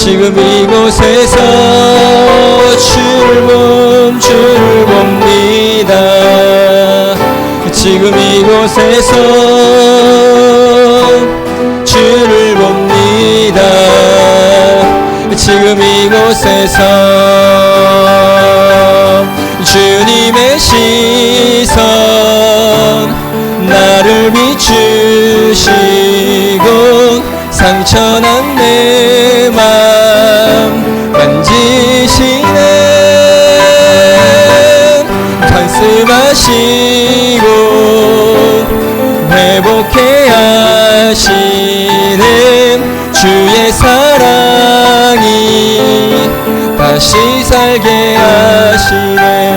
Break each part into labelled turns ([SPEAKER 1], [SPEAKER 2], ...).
[SPEAKER 1] 지금 이곳에서 주를 봅니다. 지금 이곳에서 주를 봅니다. 지금 이곳에서 주님의 시선 나를 비추시고 상처난 내 맘 만지시네. 말씀하시고 회복해 하시는 주의 사랑이 다시 살게 하시네.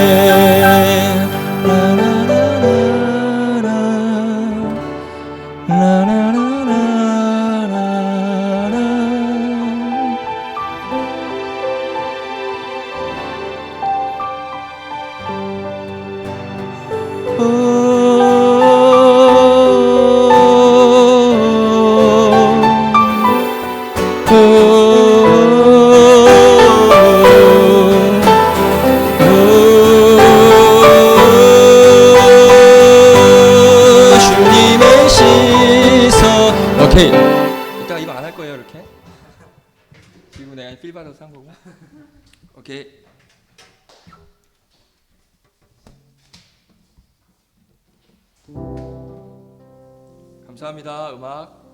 [SPEAKER 1] 주님의 시선. 오케이. 이따가 이거 안 할 거예요, 이렇게. 지금 내가 필 받아서 한 거고. 오케이. 감사합니다. 음악.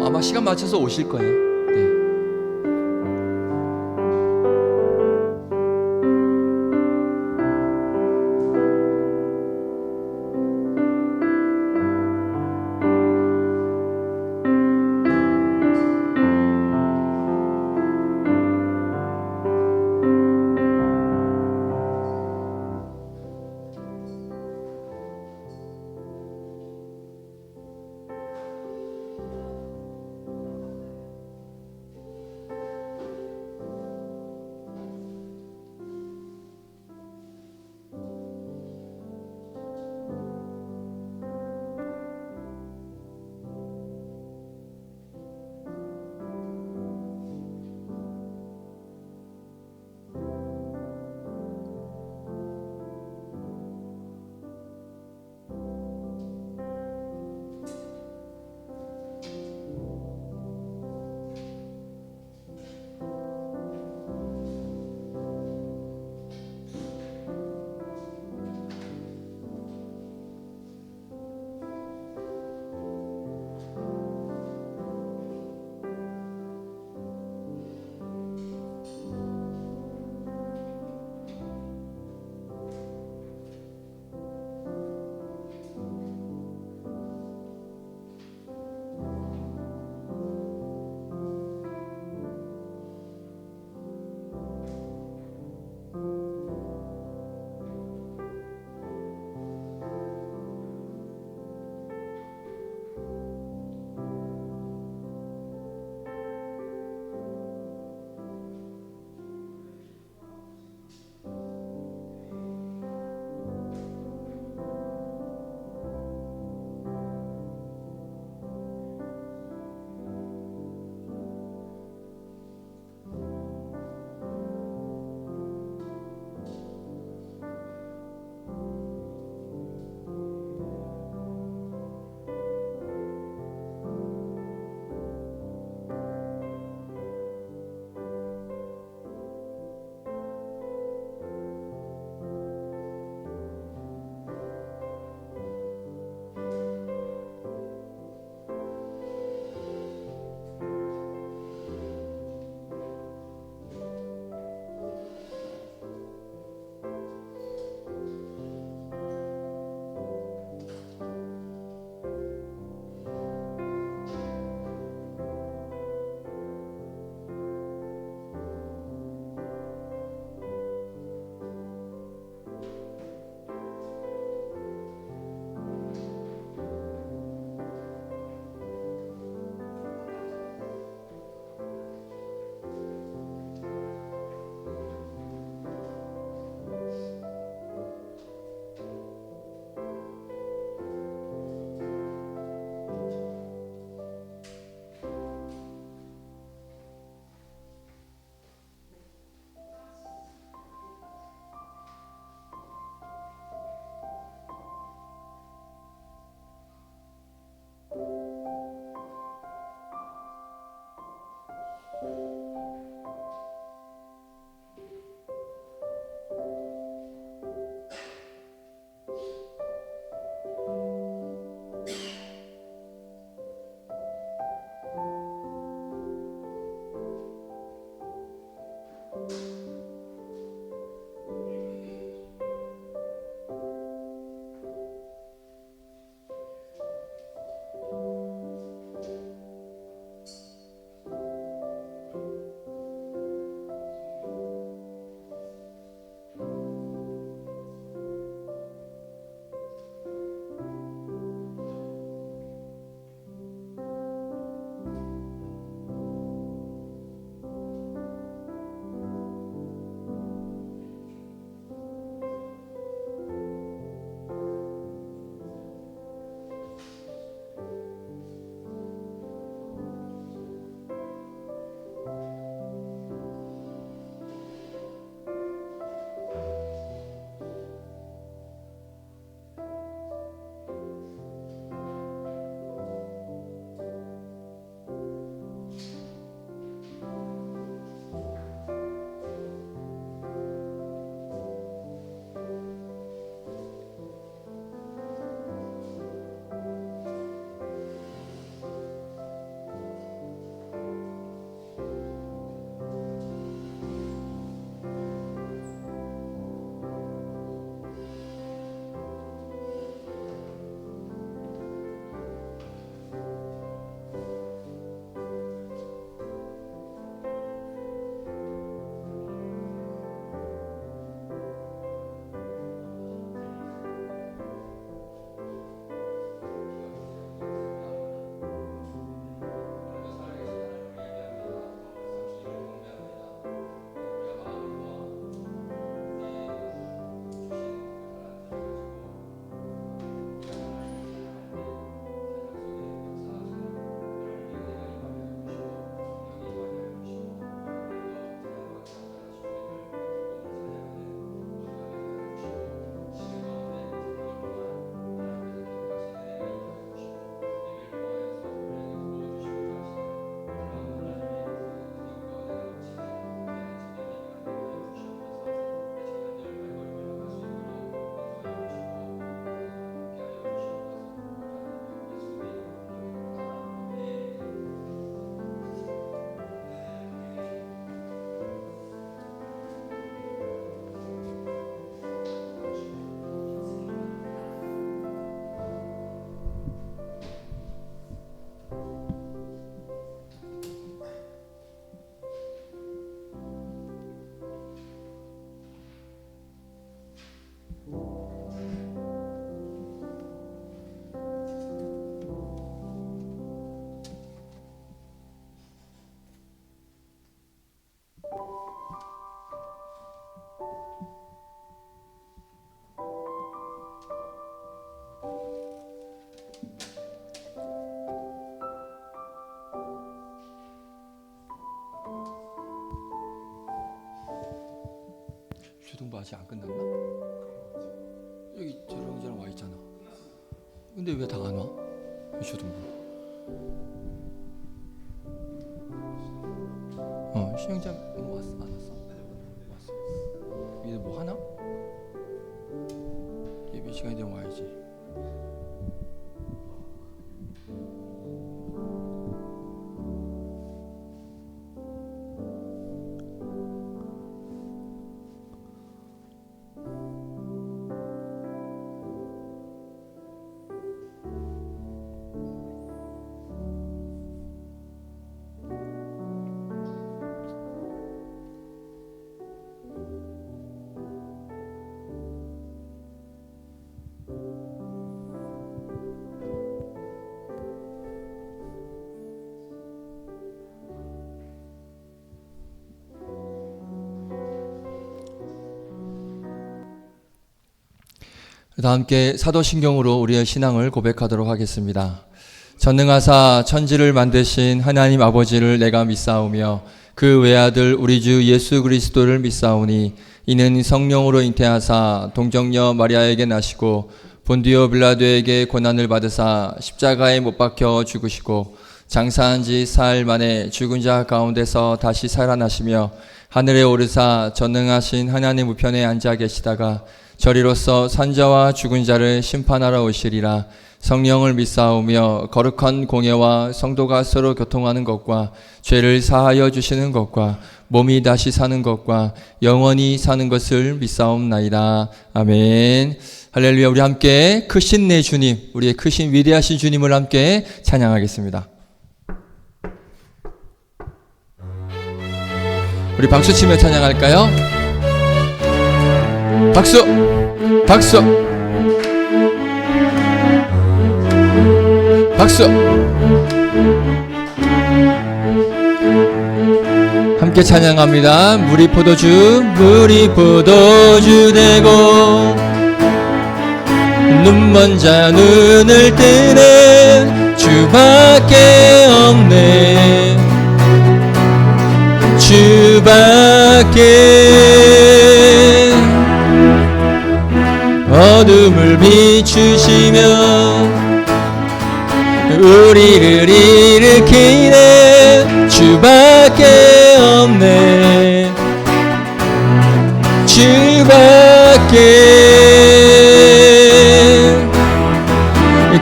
[SPEAKER 1] 아마 시간 맞춰서 오실 거예요. 네. 기도가 아직 안 끝났나? 여기 저랑 와 있잖아. 근데 왜 다 안 와? 저도 몰라. 신영장 왔어? 안 왔어? 왔어. 얘들 뭐 하나? 예배 시간이 되면 와야지. 다 함께 사도신경으로 우리의 신앙을 고백하도록 하겠습니다. 전능하사 천지를 만드신 하나님 아버지를 내가 믿사오며 그 외아들 우리 주 예수 그리스도를 믿사오니 이는 성령으로 잉태하사 동정녀 마리아에게 나시고 본디오 빌라도에게 고난을 받으사 십자가에 못 박혀 죽으시고 장사한 지 사흘 만에 죽은 자 가운데서 다시 살아나시며 하늘에 오르사 전능하신 하나님 우편에 앉아 계시다가 저리로서 산자와 죽은 자를 심판하러 오시리라. 성령을 믿사오며 거룩한 공예와 성도가 서로 교통하는 것과 죄를 사하여 주시는 것과 몸이 다시 사는 것과 영원히 사는 것을 믿사옵나이다. 아멘. 할렐루야. 우리 함께 크신 내 주님, 우리의 크신 위대하신 주님을 함께 찬양하겠습니다. 우리 박수 치며 찬양할까요? 박수! 박수! 박수! 함께 찬양합니다. 물이 포도주 되고 눈먼 자 눈을 뜨는 주밖에 없네. 주밖에 어둠을 비추시며 우리를 일으키네. 주밖에 없네. 주밖에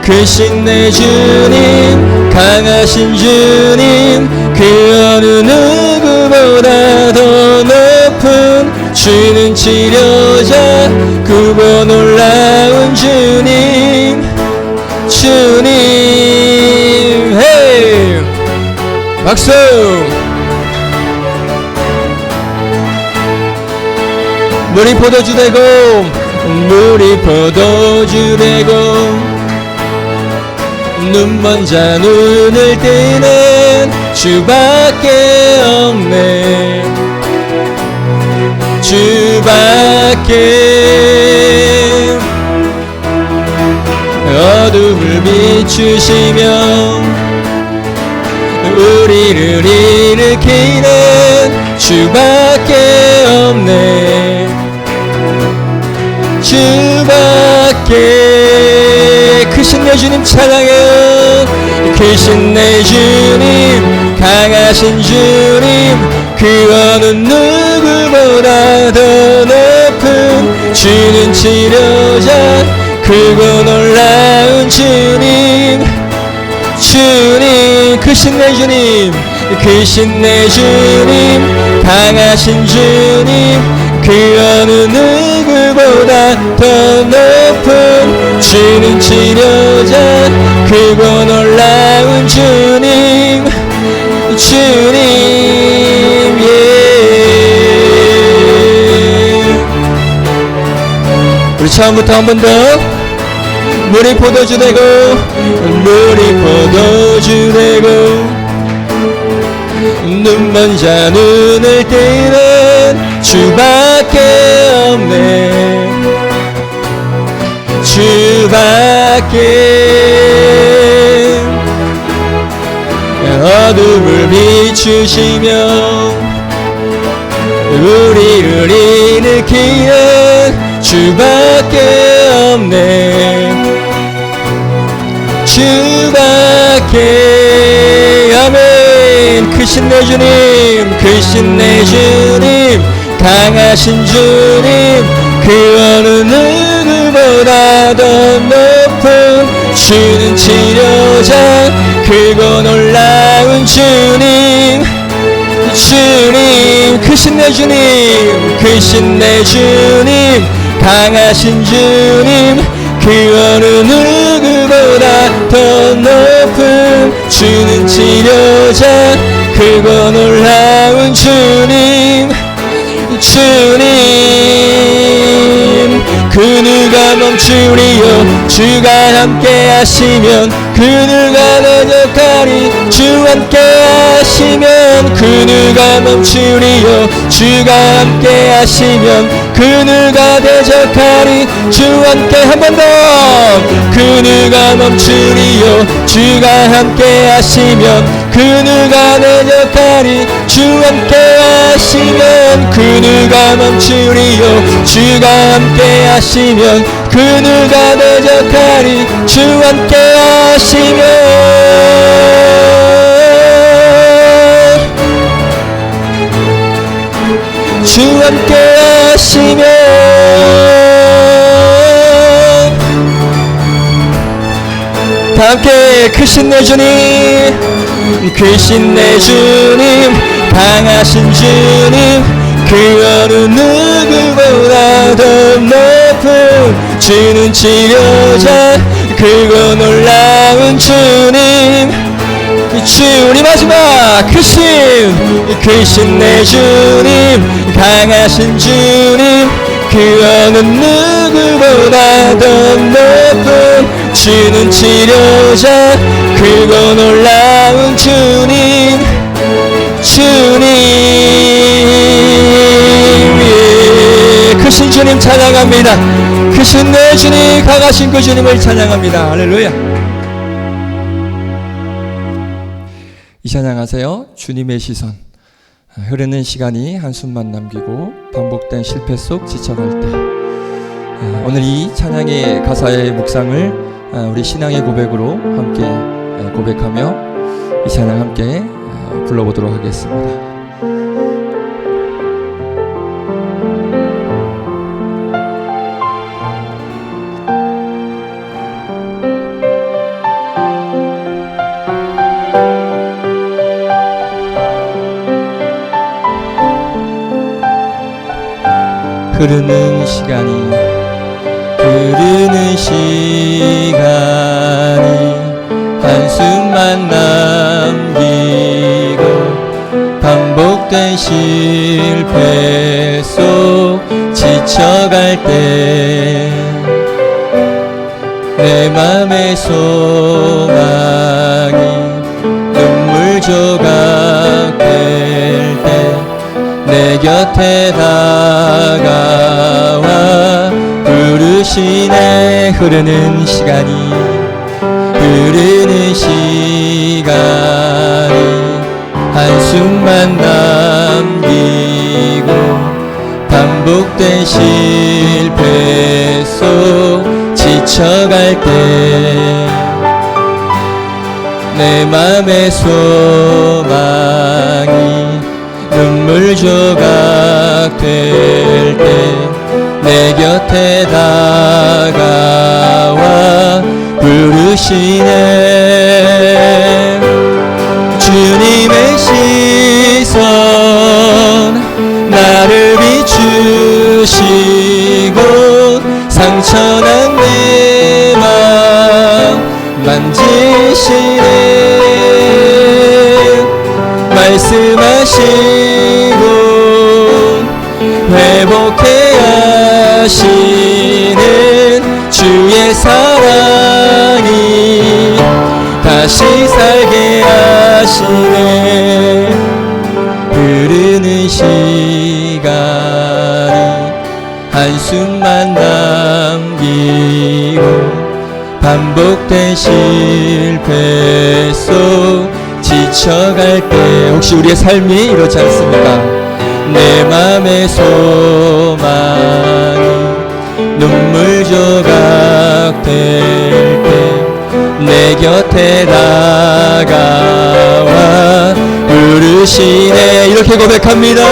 [SPEAKER 1] 크신 내 주님, 강하신 주님, 그 어느 누구보다 더 높은 주는 치료자, 그보 놀라운 주님, 주님. 헤이 박수. 물이 포도주 되고 물이 포도주 되고 눈먼 자 눈을 뜨는 주밖에 없네. 주밖에 어둠을 비추시며 우리를 일으키는 주밖에 없네. 주밖에 크신 내 주님 찬양해요. 크신 내 주님, 강하신 주님, 그 어느 누구보다 더 높은 주는 치료자, 크고 놀라운 주님, 주님. 크신 내 주님, 크신 내 주님, 강하신 주님, 그 어느 누구보다 더 높은 주는 치료자, 크고 놀라운 주님, 주님. 예. 우리 처음부터 한 번 더. 물이 포도주 되고 물이 포도주 되고 눈먼 자 눈을 뜨는 주밖에 없네. 주밖에 어둠을 비추시며 우리를 일으키는 주밖에 없네. 주밖에. 아멘. 크신 내 주님, 크신 내 주님, 강하신 주님, 그 어느 누구보다 더 높은 주는 치료자, 크고 놀라운 주님. 주님, 크신 내 주님, 크신 내 주님, 강하신 주님, 그 어느 누구보다 더 높은 주는 치료자, 크고 놀라운 주님. 주님, 그 누가 멈추리요. 주가 함께 하시면 그 누가 대적하리. 주 함께 하시면 그 누가 멈추리요. 주가 함께 하시면 그 누가 대적하리. 주 함께. 한 번 더. 그 누가 멈추리요. 주가 함께 하시면 그 누가 대적하리. 주 함께 하시면 그 누가 멈추리요. 주가 함께 하시면 그 누가 대적하리. 주 함께 하시면. 주 함께 하시면. 다 함께. 크신 내 주님, 크신 내 주님, 강하신 주님, 그 어느 누구보다 더 높은 주는 치료자, 크고 놀라운 주님. 주님 마지막. 크신 내 주님, 강하신 주님, 그 어느 누구보다 더 높은 주는 치료자, 크고 놀라운 주님. 주님, 크신 주님 찬양합니다. 크신 내 주님, 강하신 그 주님을 찬양합니다. 할렐루야. 이 찬양하세요. 주님의 시선. 흐르는 시간이 한숨만 남기고 반복된 실패 속 지쳐갈 때, 오늘 이 찬양의 가사의 묵상을 우리 신앙의 고백으로 함께 고백하며 이 찬양 함께 불러보도록 하겠습니다. 흐르는 시간이 한숨만 남기고 반복된 실패 속 지쳐갈 때, 내 맘의 소망이 눈물 조각 될 때, 내 곁에 다가와 부르시네. 흐르는 시간이 한숨만 남기고 반복된 실패 속 지쳐갈 때, 내 맘의 소망이 눈물 조각 될 때, 내 곁에 다가와 부르시네. 주님의 시선 나를 비추시고 상처난 내 맘 만지시네. 말씀하시고 회복해 하시는 주의 사랑이 다시 살게 하시네. 흐르는 시간이 한숨만 남기고 반복된 실패 속 지쳐갈 때, 혹시 우리의 삶이 이렇지 않습니까? 내 맘의 소망이 눈물 조각 될 때 내 곁에 다가와 부르시네. 이렇게 고백합니다.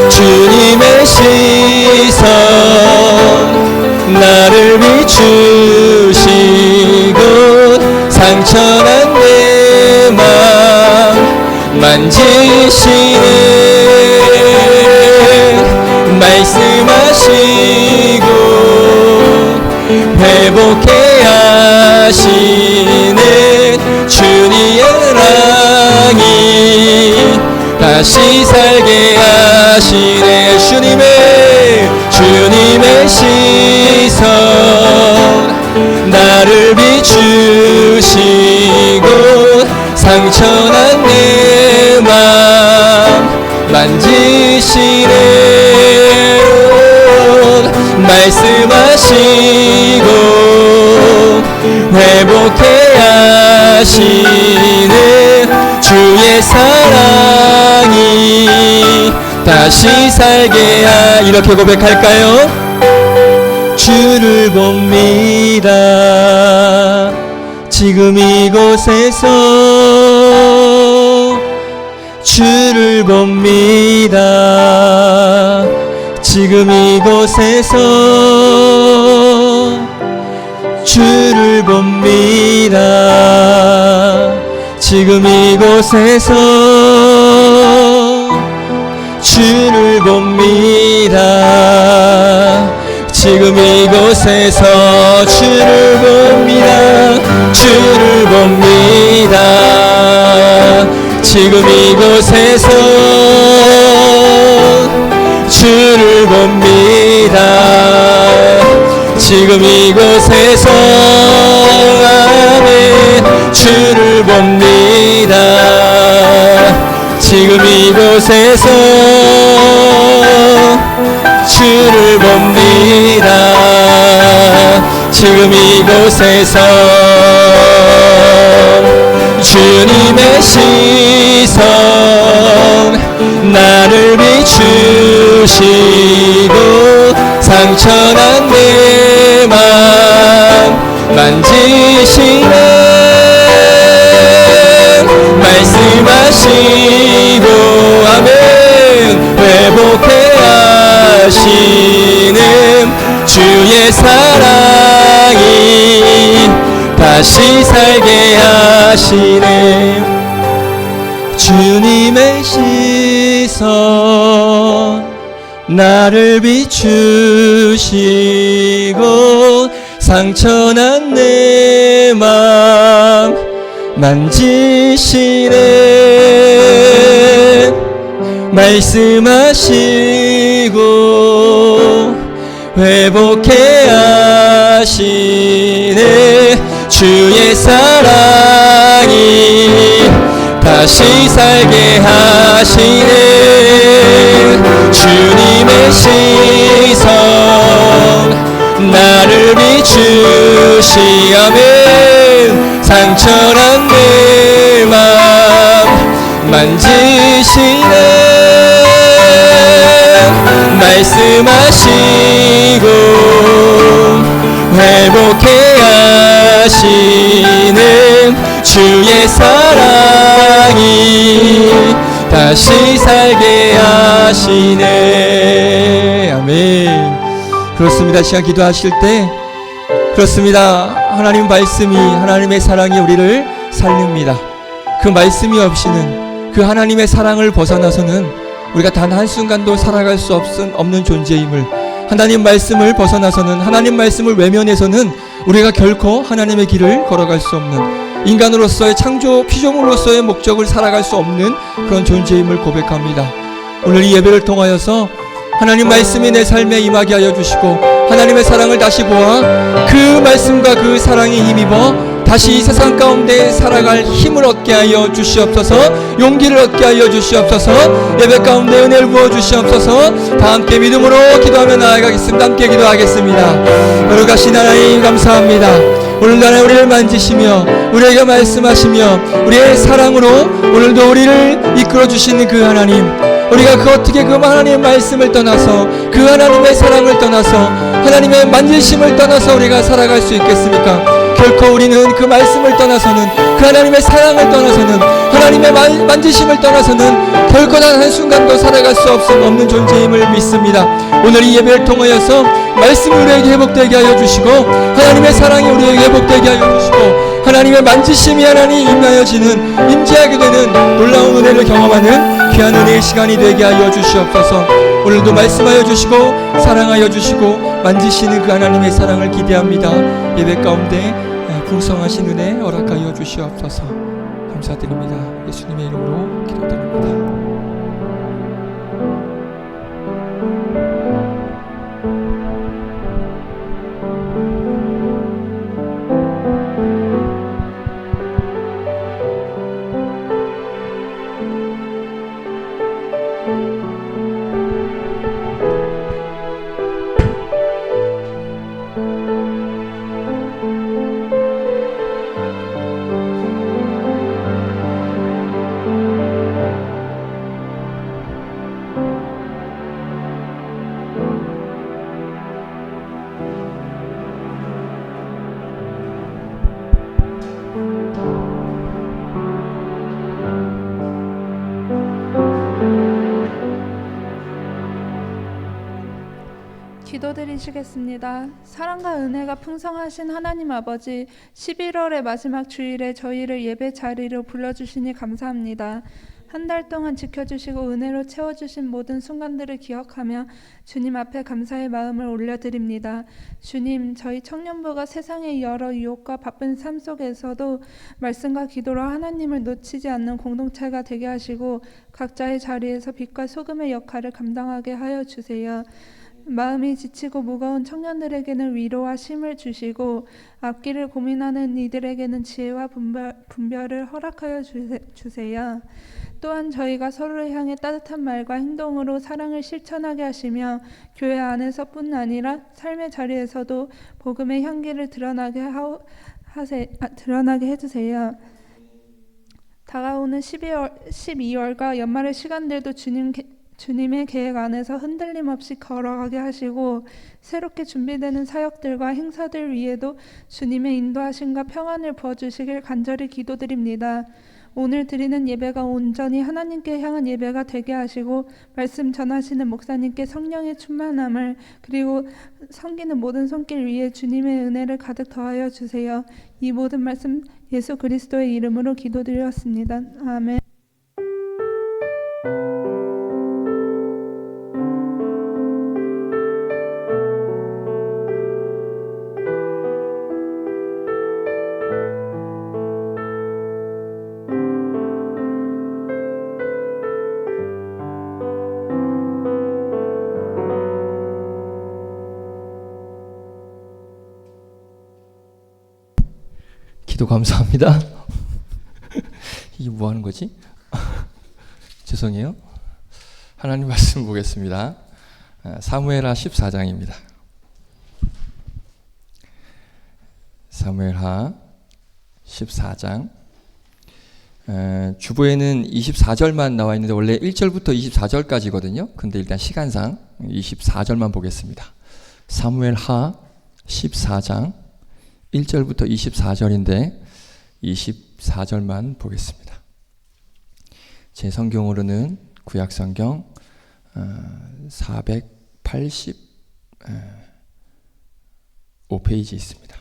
[SPEAKER 1] 주님의 시선 나를 비추시고 상처난 내 맘 만지시네. 말씀하시고 회복해 하시는 주님의 사랑이 다시 살게 하시네. 주님의 시선 나를 비추시고 상처난 내 맘 만지시네. 말씀하시고 회복해 하시는 주의 사랑이 다시 살게 이렇게 고백할까요? 주를 봅니다. 지금 이곳에서 주를 봅니다. 지금 이곳에서 주를 봅니다. 지금 이곳에서 주를 봅니다. 지금 이곳에서 주를 봅니다. 주를 봅니다. 지금 이곳에서 주를 봅니다. 지금 이곳에서 아멘. 주를 봅니다. 지금 이곳에서 주를 봅니다. 지금 이곳에서 주님의 시선 나를 비추시고 상처난 내 맘 만지시네. 말씀하시고 아멘. 회복해 하시는 주의 사랑이 다시 살게 하시네. 주님의 시선 나를 비추시고 상처난 내 맘 만지시네. 말씀하시고 회복해 하시네. 주의 사랑이 다시 살게 하시네. 주님의 시선 나를 비추시아멘. 상처난 내 맘 만지시네. 말씀하시고 회복해 하시는 주의 사랑이 다시 살게 하시네. 아멘. 그렇습니다. 시간 기도하실 때 그렇습니다. 하나님 말씀이, 하나님의 사랑이 우리를 살립니다. 그 말씀이 없이는, 그 하나님의 사랑을 벗어나서는 우리가 단 한순간도 살아갈 수 없는 존재임을, 하나님 말씀을 벗어나서는, 하나님 말씀을 외면해서는 우리가 결코 하나님의 길을 걸어갈 수 없는, 인간으로서의 창조 피조물로서의 목적을 살아갈 수 없는 그런 존재임을 고백합니다. 오늘 이 예배를 통하여서 하나님 말씀이 내 삶에 임하게 하여 주시고, 하나님의 사랑을 다시 보아 그 말씀과 그 사랑에 힘입어 다시 이 세상 가운데 살아갈 힘을 얻게 하여 주시옵소서. 용기를 얻게 하여 주시옵소서. 예배 가운데 은혜를 부어 주시옵소서. 다 함께 믿음으로 기도하며 나아가겠습니다. 함께 기도하겠습니다. 거룩하신 하나님 감사합니다. 오늘날 우리를 만지시며 우리에게 말씀하시며 우리의 사랑으로 오늘도 우리를 이끌어 주시는 그 하나님, 우리가 어떻게 그 하나님의 말씀을 떠나서 그 하나님의 사랑을 떠나서 하나님의 만지심을 떠나서 우리가 살아갈 수 있겠습니까? 결코 우리는 그 말씀을 떠나서는 그 하나님의 사랑을 떠나서는 하나님의 만지심을 떠나서는 결코 단 한순간도 살아갈 수 없는 존재임을 믿습니다. 오늘 이 예배를 통하여서 말씀이 우리에게 회복되게 하여 주시고 하나님의 사랑이 우리에게 회복되게 하여 주시고 하나님의 만지심이 하나님 임하여지는 임재하게 되는 놀라운 은혜를 경험하는 귀한 은혜의 시간이 되게 하여 주시옵소서. 오늘도 말씀하여 주시고 사랑하여 주시고 만지시는 그 하나님의 사랑을 기대합니다. 예배 가운데 풍성하신 은혜 허락하여 주시옵소서. 감사드립니다. 예수님의 이름으로 기도드립니다.
[SPEAKER 2] 기도드리시겠습니다. 사랑과 은혜가 풍성하신 하나님 아버지, 11월의 마지막 주일에 저희를 예배 자리로 불러주시니 감사합니다. 한 달 동안 지켜주시고 은혜로 채워주신 모든 순간들을 기억하며 주님 앞에 감사의 마음을 올려드립니다. 주님, 저희 청년부가 세상의 여러 유혹과 바쁜 삶 속에서도 말씀과 기도로 하나님을 놓치지 않는 공동체가 되게 하시고 각자의 자리에서 빛과 소금의 역할을 감당하게 하여 주세요. 마음이 지치고 무거운 청년들에게는 위로와 힘을 주시고 앞길을 고민하는 이들에게는 지혜와 분별을 허락하여 주세요. 또한 저희가 서로를 향해 따뜻한 말과 행동으로 사랑을 실천하게 하시며 교회 안에서뿐 아니라 삶의 자리에서도 복음의 향기를 드러나게 해주세요. 다가오는 12월과 연말의 시간들도 주님의 계획 안에서 흔들림 없이 걸어가게 하시고 새롭게 준비되는 사역들과 행사들 위에도 주님의 인도하심과 평안을 부어주시길 간절히 기도드립니다. 오늘 드리는 예배가 온전히 하나님께 향한 예배가 되게 하시고 말씀 전하시는 목사님께 성령의 충만함을 그리고 섬기는 모든 손길 위에 주님의 은혜를 가득 더하여 주세요. 이 모든 말씀 예수 그리스도의 이름으로 기도드렸습니다. 아멘.
[SPEAKER 1] 기도 감사합니다. 이게 뭐 하는 거지? 죄송해요. 하나님 말씀 보겠습니다. 사무엘하 14장입니다. 사무엘하 14장. 주보에는 24절만 나와 있는데 원래 1절부터 24절까지거든요. 근데 일단 시간상 24절만 보겠습니다. 사무엘하 14장 1절부터 24절인데 24절만 보겠습니다. 제 성경으로는 구약성경 485페이지 있습니다.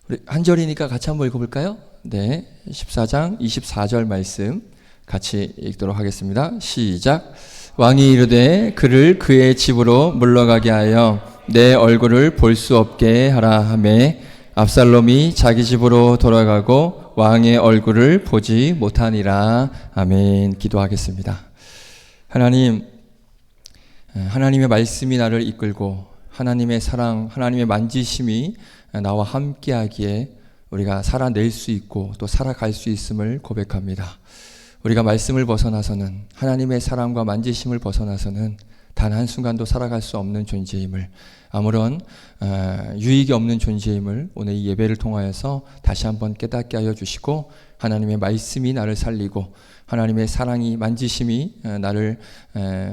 [SPEAKER 1] 우리 한 절이니까 같이 한번 읽어볼까요? 네, 14장 24절 말씀 같이 읽도록 하겠습니다. 시작. 왕이 이르되 그를 그의 집으로 물러가게 하여 내 얼굴을 볼 수 없게 하라 하매 압살롬이 자기 집으로 돌아가고 왕의 얼굴을 보지 못하니라. 아멘. 기도하겠습니다. 하나님, 하나님의 말씀이 나를 이끌고 하나님의 사랑, 하나님의 만지심이 나와 함께하기에 우리가 살아낼 수 있고 또 살아갈 수 있음을 고백합니다. 우리가 말씀을 벗어나서는, 하나님의 사랑과 만지심을 벗어나서는 단 한순간도 살아갈 수 없는 존재임을, 아무런 유익이 없는 존재임을 오늘 이 예배를 통하여서 다시 한번 깨닫게 하여 주시고, 하나님의 말씀이 나를 살리고 하나님의 사랑이, 만지심이 나를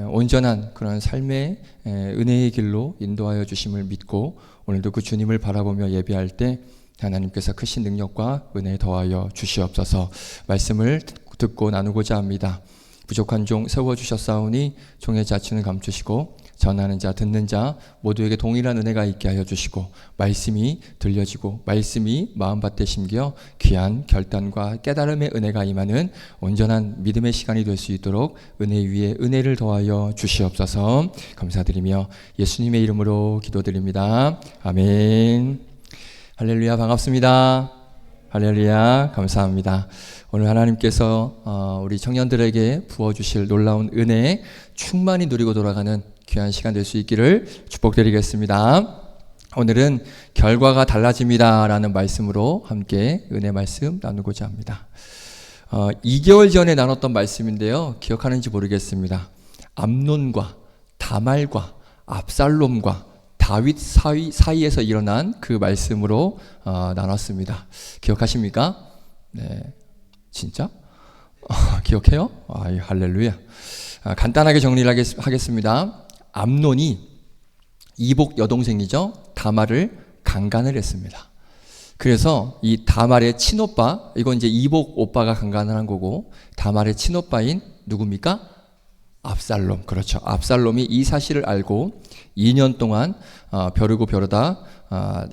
[SPEAKER 1] 온전한 그런 삶의 은혜의 길로 인도하여 주심을 믿고, 오늘도 그 주님을 바라보며 예배할 때 하나님께서 크신 능력과 은혜 더하여 주시옵소서. 말씀을 듣고 나누고자 합니다. 부족한 종 세워주셨사오니 종의 자치는 감추시고 전하는 자 듣는 자 모두에게 동일한 은혜가 있게 하여 주시고, 말씀이 들려지고 말씀이 마음밭에 심겨 귀한 결단과 깨달음의 은혜가 임하는 온전한 믿음의 시간이 될 수 있도록 은혜 위에 은혜를 더하여 주시옵소서. 감사드리며 예수님의 이름으로 기도드립니다. 아멘. 할렐루야. 반갑습니다. 할렐루야. 감사합니다. 오늘 하나님께서 우리 청년들에게 부어주실 놀라운 은혜 충만히 누리고 돌아가는 귀한 시간 될 수 있기를 축복드리겠습니다. 오늘은 결과가 달라집니다 라는 말씀으로 함께 은혜 말씀 나누고자 합니다. 2개월 전에 나눴던 말씀인데요, 기억하는지 모르겠습니다. 암논과 다말과 압살롬과 다윗 사이에서 일어난 그 말씀으로 나눴습니다. 기억하십니까? 네, 진짜? 기억해요? 할렐루야. 간단하게 정리를 하겠습니다. 암논이 이복 여동생이죠. 다말을 강간을 했습니다. 그래서 이 다말의 친오빠, 이건 이제 이복 오빠가 강간을 한 거고, 다말의 친오빠인 누굽니까? 압살롬. 그렇죠. 압살롬이 이 사실을 알고 2년 동안 벼르고 벼르다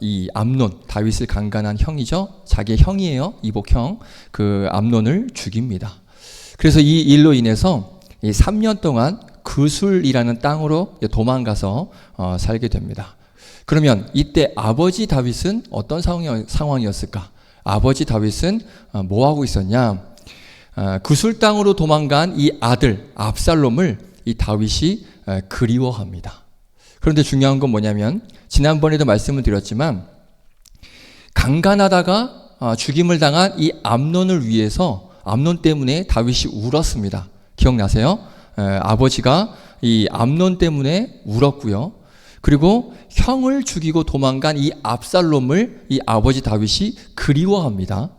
[SPEAKER 1] 이 암논, 다윗을 강간한 형이죠. 자기의 형이에요. 이복형. 그 암논을 죽입니다. 그래서 이 일로 인해서 이 3년 동안 그술이라는 땅으로 도망가서 살게 됩니다. 그러면 이때 아버지 다윗은 어떤 상황이었을까? 아버지 다윗은 뭐 하고 있었냐? 그술 땅으로 도망간 이 아들 압살롬을 이 다윗이 그리워합니다. 그런데 중요한 건 뭐냐면, 지난번에도 말씀을 드렸지만 강간하다가 죽임을 당한 이 암논을 위해서, 암논 때문에 다윗이 울었습니다. 기억나세요? 아버지가 이 암논 때문에 울었고요. 그리고 형을 죽이고 도망간 이 압살롬을 이 아버지 다윗이 그리워합니다.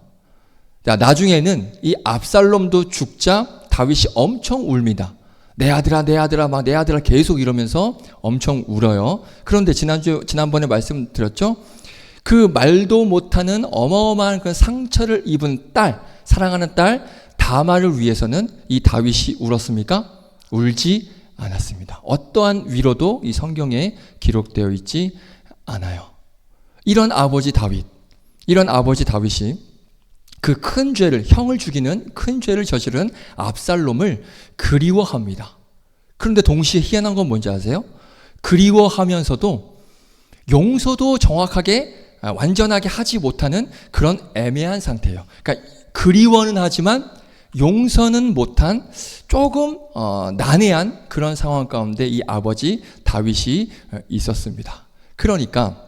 [SPEAKER 1] 나중에는 이 압살롬도 죽자 다윗이 엄청 웁니다. 내 아들아, 내 아들아, 막 내 아들아 계속 이러면서 엄청 울어요. 그런데 지난번에 말씀드렸죠? 그 말도 못하는 어마어마한 그 상처를 입은 딸, 사랑하는 딸 다말을 위해서는 이 다윗이 울었습니까? 울지 않았습니다. 어떠한 위로도 이 성경에 기록되어 있지 않아요. 이런 아버지 다윗이 그 큰 죄를, 형을 죽이는 큰 죄를 저지른 압살롬을 그리워합니다. 그런데 동시에 희한한 건 뭔지 아세요? 그리워하면서도 용서도 정확하게 완전하게 하지 못하는 그런 애매한 상태예요. 그러니까 그리워는 하지만 용서는 못한 조금 난해한 그런 상황 가운데 이 아버지 다윗이 있었습니다. 그러니까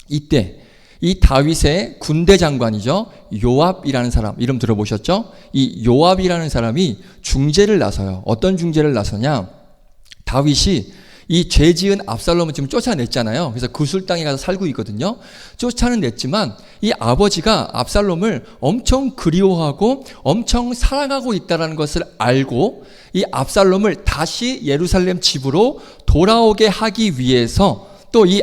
[SPEAKER 1] 이때 이 다윗의 군대 장관이죠. 요압이라는 사람, 이름 들어보셨죠? 이 요압이라는 사람이 중재를 나서요. 어떤 중재를 나서냐? 다윗이 이 죄 지은 압살롬을 지금 쫓아냈잖아요. 그래서 그술 땅에 가서 살고 있거든요. 쫓아는 냈지만 이 아버지가 압살롬을 엄청 그리워하고 엄청 사랑하고 있다는 것을 알고 이 압살롬을 다시 예루살렘 집으로 돌아오게 하기 위해서, 또 이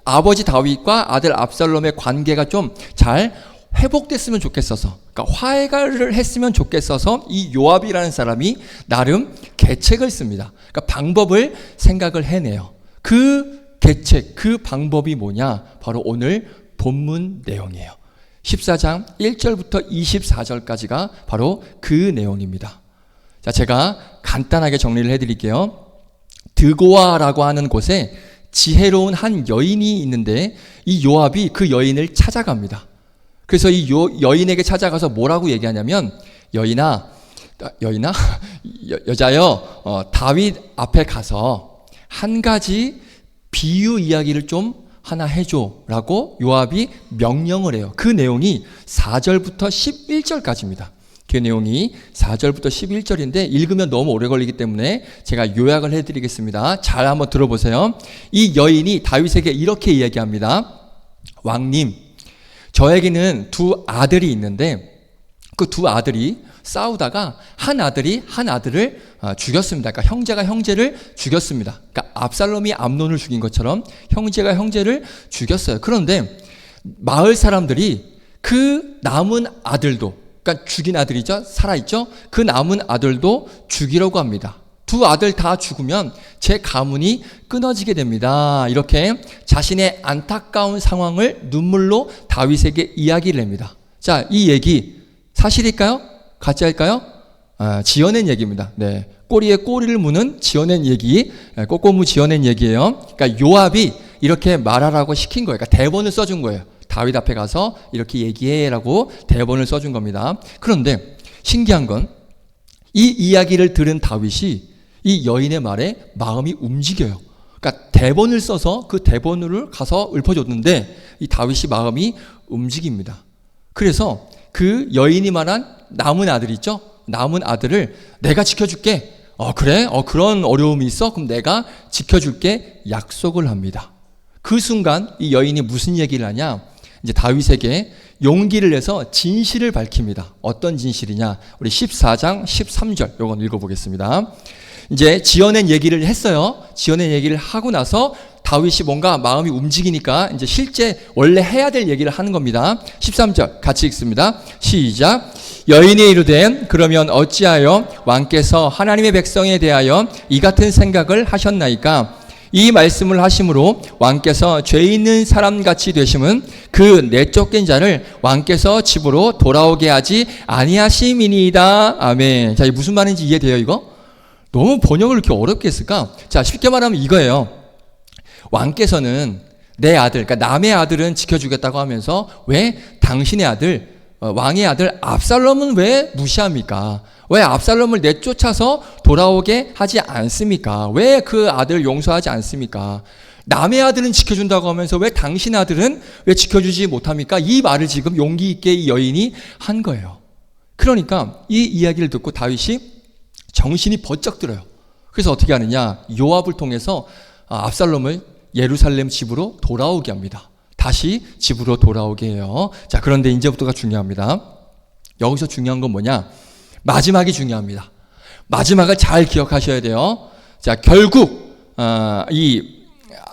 [SPEAKER 1] 아버지 다윗과 아들 압살롬의 관계가 좀 잘 회복됐으면 좋겠어서, 그러니까 화해를 했으면 좋겠어서 이 요압이라는 사람이 나름 계책을 씁니다. 그러니까 방법을 생각을 해내요. 그 계책, 그 방법이 뭐냐? 바로 오늘 본문 내용이에요. 14장 1절부터 24절까지가 바로 그 내용입니다. 자, 제가 간단하게 정리를 해드릴게요. 드고아라고 하는 곳에 지혜로운 한 여인이 있는데 이 요압이 그 여인을 찾아갑니다. 그래서 이 여인에게 찾아가서 뭐라고 얘기하냐면, 여자여, 다윗 앞에 가서 한 가지 비유 이야기를 좀 하나 해줘라고 요압이 명령을 해요. 그 내용이 4절부터 11절까지입니다. 그 내용이 4절부터 11절인데 읽으면 너무 오래 걸리기 때문에 제가 요약을 해드리겠습니다. 잘 한번 들어보세요. 이 여인이 다윗에게 이렇게 이야기합니다. 왕님, 저에게는 두 아들이 있는데 그 두 아들이 싸우다가 한 아들이 한 아들을 죽였습니다. 그러니까 형제가 형제를 죽였습니다. 그러니까 압살롬이 암논을 죽인 것처럼 형제가 형제를 죽였어요. 그런데 마을 사람들이 그 남은 아들도, 그러니까 죽인 아들이죠, 살아있죠, 그 남은 아들도 죽이려고 합니다. 두 아들 다 죽으면 제 가문이 끊어지게 됩니다. 이렇게 자신의 안타까운 상황을 눈물로 다윗에게 이야기를 합니다. 자, 이 얘기 사실일까요? 가짜일까요? 지어낸 얘기입니다. 네, 꼬리에 꼬리를 무는 지어낸 얘기, 꼬꼬무 지어낸 얘기예요. 그러니까 요압이 이렇게 말하라고 시킨 거예요. 그러니까 대본을 써준 거예요. 다윗 앞에 가서 이렇게 얘기해라고 대본을 써준 겁니다. 그런데 신기한 건 이 이야기를 들은 다윗이 이 여인의 말에 마음이 움직여요. 그러니까 대본을 써서 그 대본을 가서 읊어줬는데 이 다윗이 마음이 움직입니다. 그래서 그 여인이 말한 남은 아들 있죠? 남은 아들을 내가 지켜줄게. 그래? 그런 어려움이 있어? 그럼 내가 지켜줄게. 약속을 합니다. 그 순간 이 여인이 무슨 얘기를 하냐? 이제 다윗에게 용기를 내서 진실을 밝힙니다. 어떤 진실이냐? 우리 14장 13절 요건 읽어보겠습니다. 이제 지어낸 얘기를 했어요. 지어낸 얘기를 하고 나서 다윗이 뭔가 마음이 움직이니까 이제 실제 원래 해야 될 얘기를 하는 겁니다. 13절 같이 읽습니다. 시작. 여인이 이르되 그러면 어찌하여 왕께서 하나님의 백성에 대하여 이 같은 생각을 하셨나이까? 이 말씀을 하심으로 왕께서 죄 있는 사람같이 되심은 그 내쫓긴 자를 왕께서 집으로 돌아오게 하지 아니하심이니이다. 아멘. 자, 이게 무슨 말인지 이해돼요, 이거? 너무 번역을 이렇게 어렵게 했을까? 자, 쉽게 말하면 이거예요. 왕께서는 내 아들, 그러니까 남의 아들은 지켜주겠다고 하면서 왜 당신의 아들, 왕의 아들 압살롬은 왜 무시합니까? 왜 압살롬을 내쫓아서 돌아오게 하지 않습니까? 왜 그 아들 용서하지 않습니까? 남의 아들은 지켜준다고 하면서 왜 당신 아들은 왜 지켜주지 못합니까? 이 말을 지금 용기 있게 이 여인이 한 거예요. 그러니까 이 이야기를 듣고 다윗이 정신이 번쩍 들어요. 그래서 어떻게 하느냐? 요압을 통해서 압살롬을 예루살렘 집으로 돌아오게 합니다. 다시 집으로 돌아오게 해요. 자, 그런데 이제부터가 중요합니다. 여기서 중요한 건 뭐냐? 마지막이 중요합니다. 마지막을 잘 기억하셔야 돼요. 자, 결국 이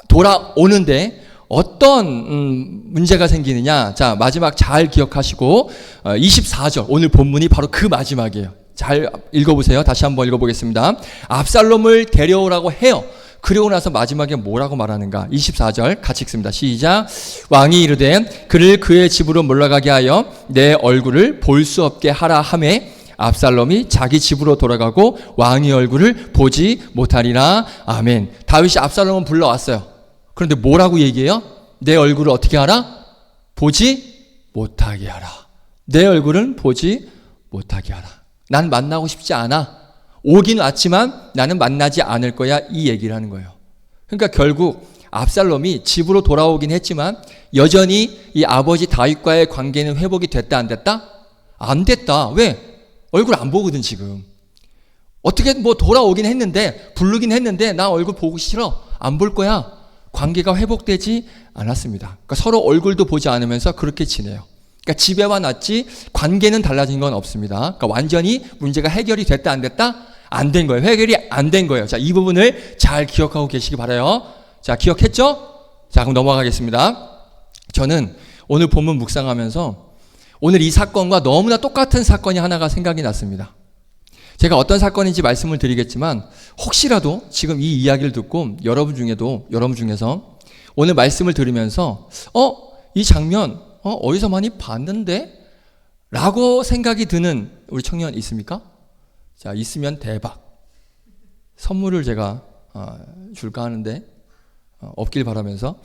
[SPEAKER 1] 돌아오는데 어떤 문제가 생기느냐? 자, 마지막 잘 기억하시고 24절 오늘 본문이 바로 그 마지막이에요. 잘 읽어보세요. 다시 한번 읽어보겠습니다. 압살롬을 데려오라고 해요. 그리고 나서 마지막에 뭐라고 말하는가? 24절 같이 읽습니다. 시작. 왕이 이르되 그를 그의 집으로 몰아가게 하여 내 얼굴을 볼 수 없게 하라 하매 압살롬이 자기 집으로 돌아가고 왕의 얼굴을 보지 못하리라. 아멘. 다윗이 압살롬을 불러왔어요. 그런데 뭐라고 얘기해요? 내 얼굴을 어떻게 하라? 보지 못하게 하라. 내 얼굴은 보지 못하게 하라. 난 만나고 싶지 않아. 오긴 왔지만 나는 만나지 않을 거야. 이 얘기를 하는 거예요. 그러니까 결국 압살롬이 집으로 돌아오긴 했지만 여전히 이 아버지 다윗과의 관계는 회복이 됐다 안 됐다? 안 됐다. 왜? 얼굴 안 보거든 지금. 어떻게 뭐 돌아오긴 했는데 부르긴 했는데 나 얼굴 보고 싫어. 안 볼 거야. 관계가 회복되지 않았습니다. 그러니까 서로 얼굴도 보지 않으면서 그렇게 지내요. 그러니까 집에만 왔지 관계는 달라진 건 없습니다. 그러니까 완전히 문제가 해결이 됐다 안 됐다? 안 된 거예요. 해결이 안 된 거예요. 자, 이 부분을 잘 기억하고 계시기 바라요. 자, 기억했죠? 자, 그럼 넘어가겠습니다. 저는 오늘 본문 묵상하면서 오늘 이 사건과 너무나 똑같은 사건이 하나가 생각이 났습니다. 제가 어떤 사건인지 말씀을 드리겠지만 혹시라도 지금 이 이야기를 듣고 여러분 중에서 오늘 말씀을 들으면서 이 장면 어디서 많이 봤는데? 라고 생각이 드는 우리 청년 있습니까? 자, 있으면 대박. 선물을 제가 줄까 하는데 없길 바라면서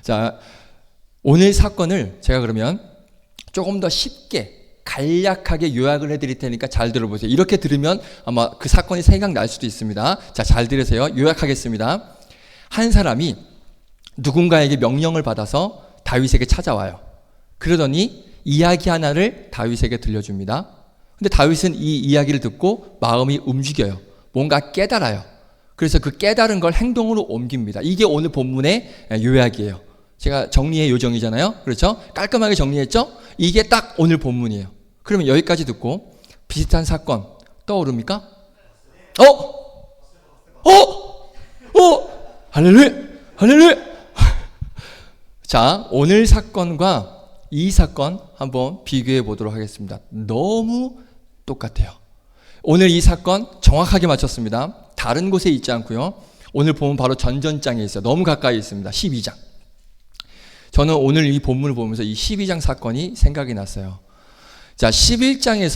[SPEAKER 1] 자, 오늘 사건을 제가 그러면 조금 더 쉽게 간략하게 요약을 해드릴 테니까 잘 들어보세요. 이렇게 들으면 아마 그 사건이 생각날 수도 있습니다. 자, 잘 들으세요. 요약하겠습니다. 한 사람이 누군가에게 명령을 받아서 다윗에게 찾아와요. 그러더니 이야기 하나를 다윗에게 들려줍니다. 근데 다윗은 이 이야기를 듣고 마음이 움직여요. 뭔가 깨달아요. 그래서 그 깨달은 걸 행동으로 옮깁니다. 이게 오늘 본문의 요약이에요. 제가 정리의 요정이잖아요. 그렇죠? 깔끔하게 정리했죠? 이게 딱 오늘 본문이에요. 그러면 여기까지 듣고 비슷한 사건 떠오릅니까? 할렐루야! 할렐루야! 자, 오늘 사건과 이 사건 한번 비교해 보도록 하겠습니다. 너무 똑같아요. 오늘 이 사건 정확하게 맞췄습니다. 다른 곳에 있지 않고요. 오늘 보면 바로 전전장에 있어요. 너무 가까이 있습니다. 12장. 저는 오늘 이 본문을 보면서 이 12장 사건이 생각이 났어요. 자, 11장,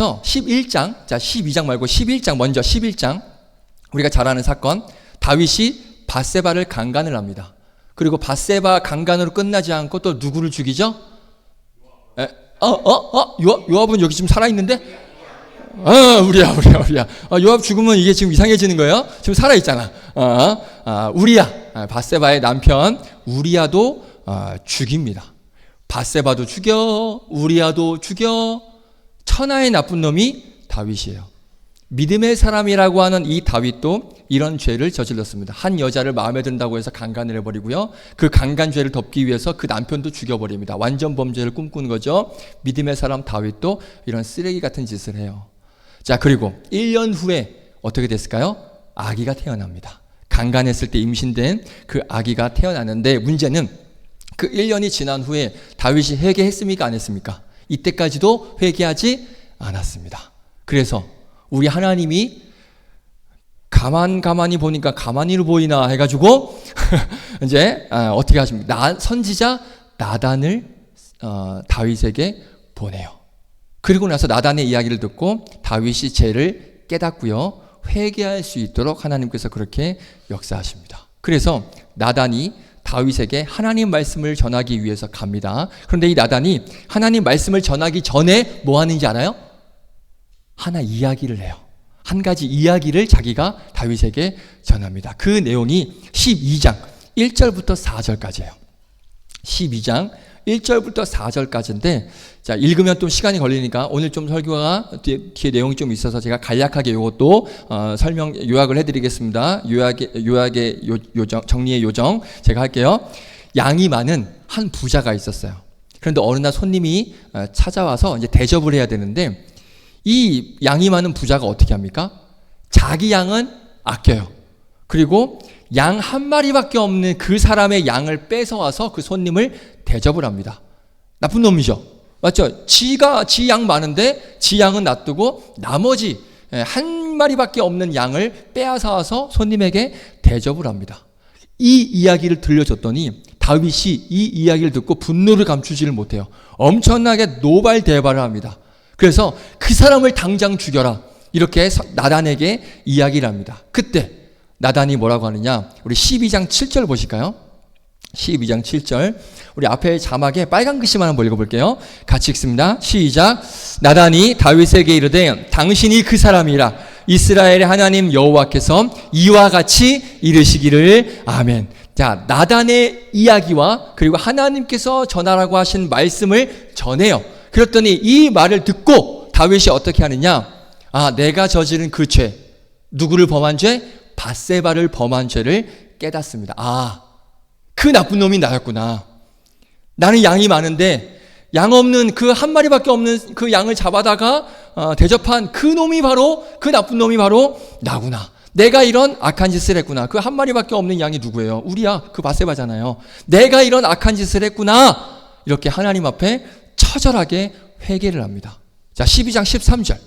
[SPEAKER 1] 자, 12장 말고 11장, 먼저 11장. 우리가 잘 아는 사건. 다윗이 밧세바를 강간을 합니다. 그리고 밧세바 강간으로 끝나지 않고 또 누구를 죽이죠? 요압은 여기 지금 살아있는데? 우리야. 요압 죽으면 이게 지금 이상해지는 거예요? 지금 살아있잖아. 우리야. 밧세바의 남편, 우리야도 죽입니다. 밧세바도 죽여, 우리야도 죽여. 천하의 나쁜 놈이 다윗이에요. 믿음의 사람이라고 하는 이 다윗도 이런 죄를 저질렀습니다. 한 여자를 마음에 든다고 해서 강간을 해버리고요. 그 강간죄를 덮기 위해서 그 남편도 죽여버립니다. 완전 범죄를 꿈꾸는 거죠. 믿음의 사람 다윗도 이런 쓰레기 같은 짓을 해요. 자, 그리고 1년 후에 어떻게 됐을까요? 아기가 태어납니다. 강간했을 때 임신된 그 아기가 태어나는데 문제는 그 1년이 지난 후에 다윗이 회개했습니까? 안 했습니까? 이때까지도 회개하지 않았습니다. 그래서 우리 하나님이 가만히 보니까 가만히로 보이나 해가지고 이제 어떻게 하십니까? 선지자 나단을 다윗에게 보내요. 그리고 나서 나단의 이야기를 듣고 다윗이 죄를 깨닫고요. 회개할 수 있도록 하나님께서 그렇게 역사하십니다. 그래서 나단이 다윗에게 하나님 말씀을 전하기 위해서 갑니다. 그런데 이 나단이 하나님 말씀을 전하기 전에 뭐 하는지 알아요? 하나 이야기를 해요. 한 가지 이야기를 자기가 다윗에게 전합니다. 그 내용이 12장 1절부터 4절까지예요. 12장 1절부터 4절까지인데 자, 읽으면 좀 시간이 걸리니까 오늘 좀 설교가 뒤에 내용이 좀 있어서 제가 간략하게 이것도 요약을 해드리겠습니다. 요약의 요정, 정리의 요정 제가 할게요. 양이 많은 한 부자가 있었어요. 그런데 어느 날 손님이 찾아와서 이제 대접을 해야 되는데 이 양이 많은 부자가 어떻게 합니까? 자기 양은 아껴요. 그리고 양 한 마리밖에 없는 그 사람의 양을 뺏어와서 그 손님을 대접을 합니다. 나쁜 놈이죠. 맞죠? 지 양 많은데 지 양은 놔두고 나머지 한 마리밖에 없는 양을 빼앗아와서 손님에게 대접을 합니다. 이 이야기를 들려줬더니 다윗이 이 이야기를 듣고 분노를 감추지를 못해요. 엄청나게 노발대발을 합니다. 그래서 그 사람을 당장 죽여라. 이렇게 나단에게 이야기를 합니다. 그때 나단이 뭐라고 하느냐? 우리 12장 7절 보실까요? 12장 7절. 우리 앞에 자막에 빨간 글씨만 한번 읽어볼게요. 같이 읽습니다. 시작. 나단이 다윗에게 이르되 당신이 그 사람이라 이스라엘의 하나님 여호와께서 이와 같이 이르시기를 아멘. 자, 나단의 이야기와 그리고 하나님께서 전하라고 하신 말씀을 전해요. 그랬더니 이 말을 듣고 다윗이 어떻게 하느냐? 내가 저지른 그 죄, 누구를 범한 죄? 밧세바를 범한 죄를 깨닫습니다. 그 나쁜 놈이 나였구나. 나는 양이 많은데 양 없는 그 한 마리밖에 없는 그 양을 잡아다가 대접한 그 나쁜 놈이 바로 나구나. 내가 이런 악한 짓을 했구나. 그 한 마리밖에 없는 양이 누구예요? 우리야. 그 밧세바잖아요. 내가 이런 악한 짓을 했구나. 이렇게 하나님 앞에 처절하게 회개를 합니다. 자, 12장 13절.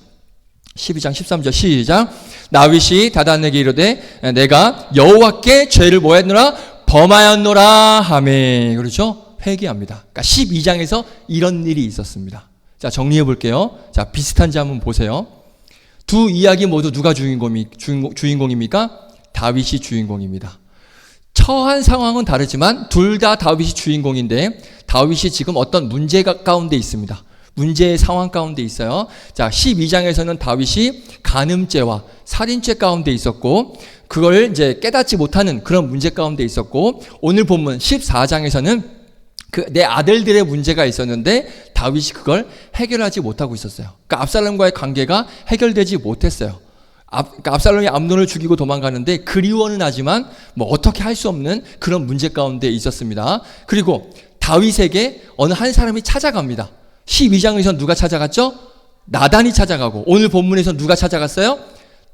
[SPEAKER 1] 12장 13절 시작. 다윗이 나단에게 이르되 내가 여호와께 죄를 뭐 했노라? 범하였노라 하매. 그렇죠? 회개합니다. 그러니까 12장에서 이런 일이 있었습니다. 자, 정리해 볼게요. 자, 비슷한지 한번 보세요. 두 이야기 모두 누가 주인공입니까? 다윗이 주인공입니다. 처한 상황은 다르지만 둘 다 다윗이 주인공인데 다윗이 지금 어떤 문제 가운데 있습니다. 문제의 상황 가운데 있어요. 자, 12장에서는 다윗이 간음죄와 살인죄 가운데 있었고 그걸 이제 깨닫지 못하는 그런 문제 가운데 있었고 오늘 본문 14장에서는 내 아들들의 문제가 있었는데 다윗이 그걸 해결하지 못하고 있었어요. 그러니까 압살롬과의 관계가 해결되지 못했어요. 그러니까 압살롬이 암논을 죽이고 도망가는데 그리워는 하지만 뭐 어떻게 할 수 없는 그런 문제 가운데 있었습니다. 그리고 다윗에게 어느 한 사람이 찾아갑니다. 12장에서 누가 찾아갔죠? 나단이 찾아가고, 오늘 본문에서 누가 찾아갔어요?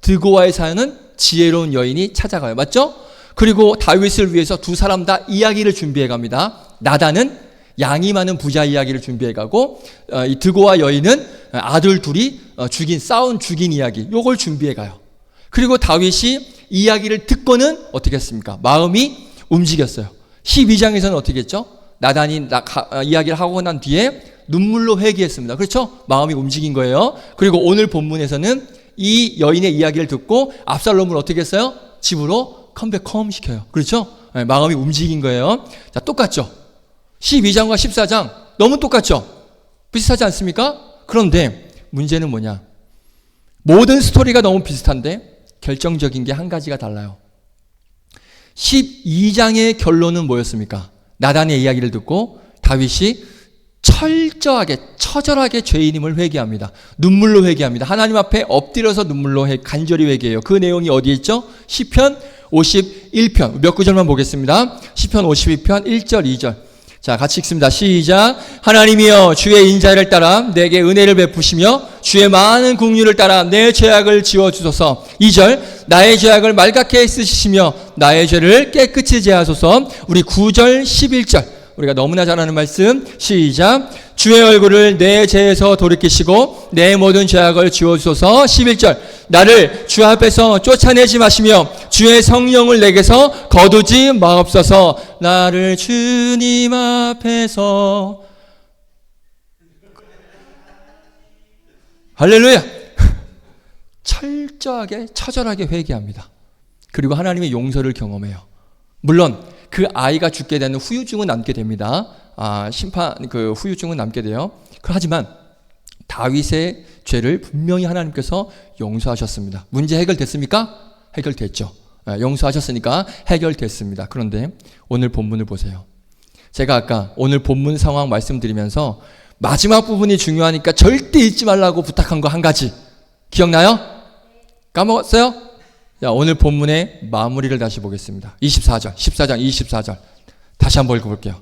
[SPEAKER 1] 드고아에 사는 지혜로운 여인이 찾아가요. 맞죠? 그리고 다윗을 위해서 두 사람 다 이야기를 준비해 갑니다. 나단은 양이 많은 부자 이야기를 준비해 가고, 이 드고아 여인은 아들 둘이 싸운 죽인 이야기, 요걸 준비해 가요. 그리고 다윗이 이야기를 듣고는 어떻게 했습니까? 마음이 움직였어요. 12장에서는 어떻게 했죠? 나단이 이야기를 하고 난 뒤에 눈물로 회개했습니다. 그렇죠? 마음이 움직인 거예요. 그리고 오늘 본문에서는 이 여인의 이야기를 듣고 압살롬을 어떻게 했어요? 집으로 컴백홈 시켜요. 그렇죠? 네, 마음이 움직인 거예요. 자, 똑같죠? 12장과 14장 너무 똑같죠? 비슷하지 않습니까? 그런데 문제는 뭐냐? 모든 스토리가 너무 비슷한데 결정적인 게 한 가지가 달라요. 12장의 결론은 뭐였습니까? 나단의 이야기를 듣고 다윗이 철저하게 처절하게 죄인임을 회개합니다. 눈물로 회개합니다. 하나님 앞에 엎드려서 눈물로 간절히 회개해요. 그 내용이 어디에 있죠? 시편 51편 몇 구절만 보겠습니다. 시편 52편 1절 2절. 자, 같이 읽습니다. 시작. 하나님이여 주의 인자를 따라 내게 은혜를 베푸시며 주의 많은 긍휼을 따라 내 죄악을 지워주소서. 2절. 나의 죄악을 말갛게 쓰시며 나의 죄를 깨끗이 제하소서. 우리 9절 11절 우리가 너무나 잘 아는 말씀. 시작. 주의 얼굴을 내 죄에서 돌이키시고 내 모든 죄악을 지워주소서. 11절. 나를 주 앞에서 쫓아내지 마시며 주의 성령을 내게서 거두지 마옵소서. 나를 주님 앞에서. 할렐루야. 철저하게 처절하게 회개합니다. 그리고 하나님의 용서를 경험해요. 물론 그 아이가 죽게 되는 후유증은 남게 됩니다. 그 후유증은 남게 돼요. 하지만 다윗의 죄를 분명히 하나님께서 용서하셨습니다. 문제 해결됐습니까? 해결됐죠. 용서하셨으니까 해결됐습니다. 그런데 오늘 본문을 보세요. 제가 아까 오늘 본문 상황 말씀드리면서 마지막 부분이 중요하니까 절대 잊지 말라고 부탁한 거 한 가지 기억나요? 까먹었어요? 자, 오늘 본문의 마무리를 다시 보겠습니다. 14절, 14장 24절 다시 한번 읽어볼게요.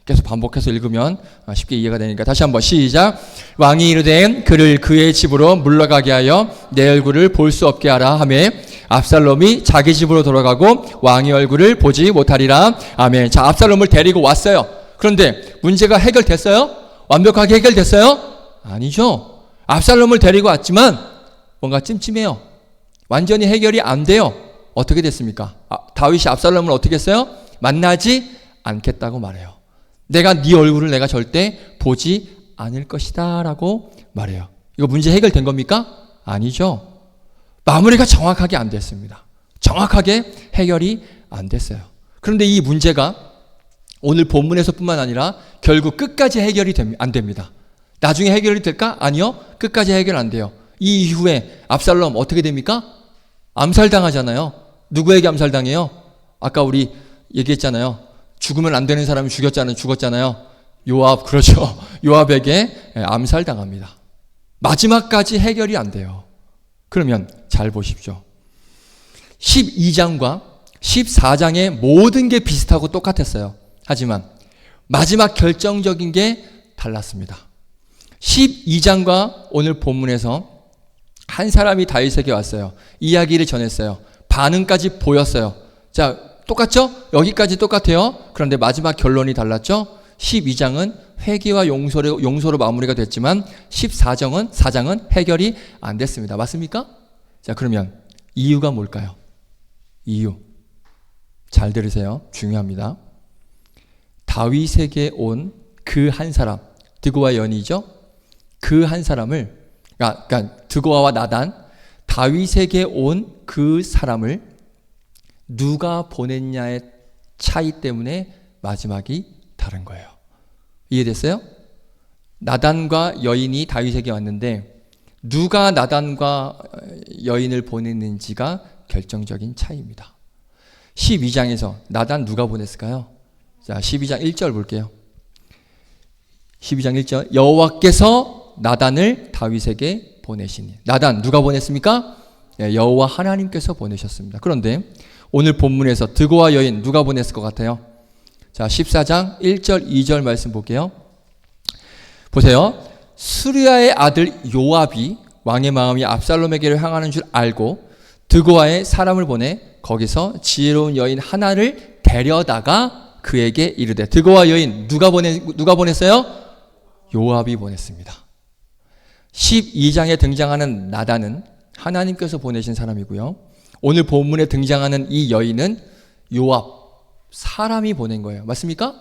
[SPEAKER 1] 계속 반복해서 읽으면 쉽게 이해가 되니까 다시 한번 시작. 왕이 이르되 그를 그의 집으로 물러가게 하여 내 얼굴을 볼 수 없게 하라 하매 압살롬이 자기 집으로 돌아가고 왕의 얼굴을 보지 못하리라. 아멘. 자, 압살롬을 데리고 왔어요. 그런데 문제가 해결됐어요? 완벽하게 해결됐어요? 아니죠. 압살롬을 데리고 왔지만 뭔가 찜찜해요. 완전히 해결이 안 돼요. 어떻게 됐습니까? 다윗이 압살롬을 어떻게 했어요? 만나지 않겠다고 말해요. 내가 네 얼굴을 내가 절대 보지 않을 것이다 라고 말해요. 이거 문제 해결된 겁니까? 아니죠. 마무리가 정확하게 안 됐습니다. 정확하게 해결이 안 됐어요. 그런데 이 문제가 오늘 본문에서 뿐만 아니라 결국 끝까지 해결이 안 됩니다. 나중에 해결이 될까? 아니요. 끝까지 해결 안 돼요. 이 이후에 압살롬 어떻게 됩니까? 암살당하잖아요. 누구에게 암살당해요? 아까 우리 얘기했잖아요. 죽으면 안 되는 사람이 죽었잖아요. 요압, 그렇죠. 요압에게 암살당합니다. 마지막까지 해결이 안 돼요. 그러면 잘 보십시오. 12장과 14장의 모든 게 비슷하고 똑같았어요. 하지만 마지막 결정적인 게 달랐습니다. 12장과 오늘 본문에서 한 사람이 다윗에게 왔어요. 이야기를 전했어요. 반응까지 보였어요. 자, 똑같죠? 여기까지 똑같아요. 그런데 마지막 결론이 달랐죠? 12장은 회개와 용서로 마무리가 됐지만 14장은 해결이 안 됐습니다. 맞습니까? 자, 그러면 이유가 뭘까요? 이유. 잘 들으세요. 중요합니다. 다윗에게 온 그 한 사람, 드고아 연이죠? 그 한 사람을, 그러니까 드고아와 나단, 다윗에게 온 그 사람을 누가 보냈냐의 차이 때문에 마지막이 다른 거예요. 이해됐어요? 나단과 여인이 다윗에게 왔는데 누가 나단과 여인을 보냈는지가 결정적인 차이입니다. 12장에서 나단 누가 보냈을까요? 자, 12장 1절 볼게요. 12장 1절 여호와께서 나단을 다윗에게 보내시니. 나단 누가 보냈습니까? 여호와 하나님께서 보내셨습니다. 그런데 오늘 본문에서 드고와 여인 누가 보냈을 것 같아요? 자, 14장 1절 2절 말씀 볼게요. 보세요. 수리아의 아들 요압이 왕의 마음이 압살롬에게로 향하는 줄 알고 드고아에 사람을 보내 거기서 지혜로운 여인 하나를 데려다가 그에게 이르되. 드고와 여인 누가 보냈어요? 요압이 보냈습니다. 12장에 등장하는 나단은 하나님께서 보내신 사람이고요. 오늘 본문에 등장하는 이 여인은 요압, 사람이 보낸 거예요. 맞습니까?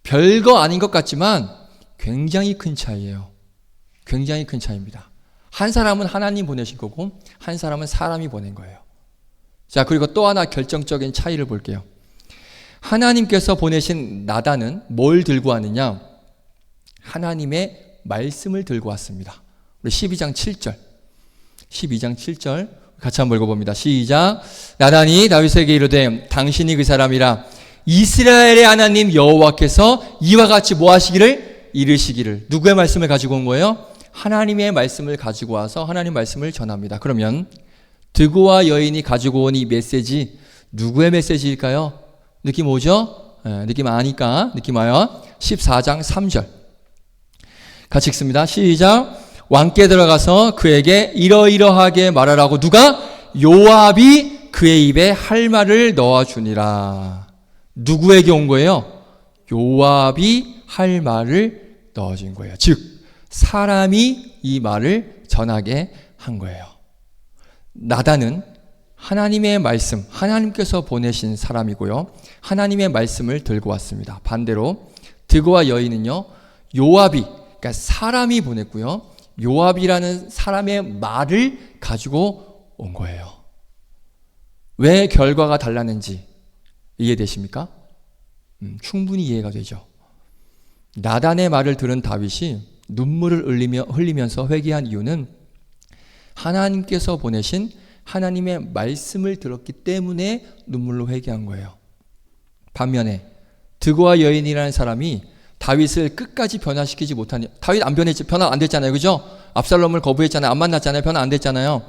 [SPEAKER 1] 별거 아닌 것 같지만 굉장히 큰 차이예요. 굉장히 큰 차이입니다. 한 사람은 하나님 보내신 거고 한 사람은 사람이 보낸 거예요. 자, 그리고 또 하나 결정적인 차이를 볼게요. 하나님께서 보내신 나단은 뭘 들고 왔느냐? 하나님의 말씀을 들고 왔습니다. 우리 12장 7절. 12장 7절 같이 한번 읽어봅니다. 시작. 나단이 다윗에게 이르되 당신이 그 사람이라 이스라엘의 하나님 여호와께서 이와 같이 뭐 하시기를? 이르시기를. 누구의 말씀을 가지고 온 거예요? 하나님의 말씀을 가지고 와서 하나님 말씀을 전합니다. 그러면 드고와 여인이 가지고 온 이 메시지 누구의 메시지일까요? 느낌 오죠? 느낌 아니까 느낌 와요. 14장 3절 같이 읽습니다. 시작. 왕께 들어가서 그에게 이러이러하게 말하라고. 누가? 요압이 그의 입에 할 말을 넣어주니라. 누구에게 온 거예요? 요압이 할 말을 넣어준 거예요. 즉 사람이 이 말을 전하게 한 거예요. 나단은 하나님의 말씀, 하나님께서 보내신 사람이고요. 하나님의 말씀을 들고 왔습니다. 반대로 드고와 여인은요, 요압이, 그러니까 사람이 보냈고요. 요압이라는 사람의 말을 가지고 온 거예요. 왜 결과가 달랐는지 이해되십니까? 충분히 이해가 되죠. 나단의 말을 들은 다윗이 눈물을 흘리면서 회개한 이유는 하나님께서 보내신 하나님의 말씀을 들었기 때문에 눈물로 회개한 거예요. 반면에 드고와 여인이라는 사람이 다윗을 끝까지 변화시키지 못한, 다윗 안 변했지, 변화 안 됐잖아요. 그죠? 압살롬을 거부했잖아요. 안 만났잖아요. 변화 안 됐잖아요.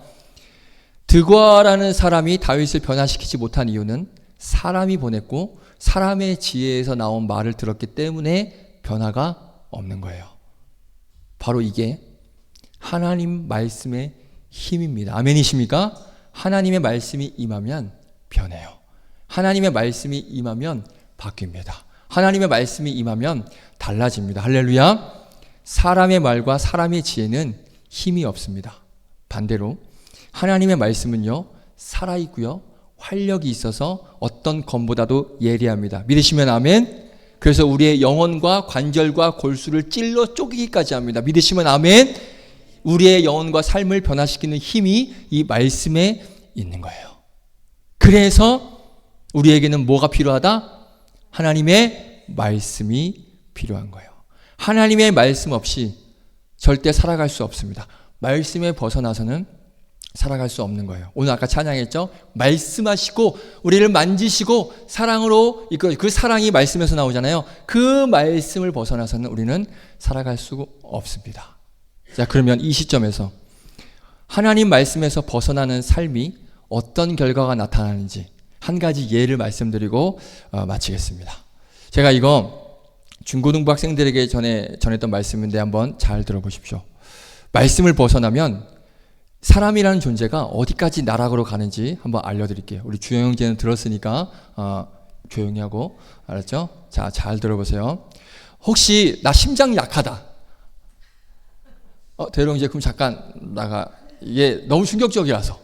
[SPEAKER 1] 드고라는 사람이 다윗을 변화시키지 못한 이유는 사람이 보냈고 사람의 지혜에서 나온 말을 들었기 때문에 변화가 없는 거예요. 바로 이게 하나님 말씀의 힘입니다. 아멘이십니까? 하나님의 말씀이 임하면 변해요. 하나님의 말씀이 임하면 바뀝니다. 하나님의 말씀이 임하면 달라집니다. 할렐루야. 사람의 말과 사람의 지혜는 힘이 없습니다. 반대로 하나님의 말씀은요, 살아있고요, 활력이 있어서 어떤 검보다도 예리합니다. 믿으시면 아멘. 그래서 우리의 영혼과 관절과 골수를 찔러 쪼개기까지 합니다. 믿으시면 아멘. 우리의 영혼과 삶을 변화시키는 힘이 이 말씀에 있는 거예요. 그래서 우리에게는 뭐가 필요하다? 하나님의 말씀이 필요한 거예요. 하나님의 말씀 없이 절대 살아갈 수 없습니다. 말씀에 벗어나서는 살아갈 수 없는 거예요. 오늘 아까 찬양했죠? 말씀하시고 우리를 만지시고 사랑으로 그 사랑이 말씀에서 나오잖아요. 그 말씀을 벗어나서는 우리는 살아갈 수 없습니다. 자, 그러면 이 시점에서 하나님 말씀에서 벗어나는 삶이 어떤 결과가 나타나는지 한 가지 예를 말씀드리고 마치겠습니다. 제가 이거 중고등부 학생들에게 전했던 말씀인데 한번 잘 들어보십시오. 말씀을 벗어나면 사람이라는 존재가 어디까지 나락으로 가는지 한번 알려드릴게요. 우리 주영 형제는 들었으니까 조용히 하고, 알았죠? 자, 잘 들어보세요. 혹시 나 심장 약하다. 대령 이제 그럼 잠깐 나가. 이게 너무 충격적이라서.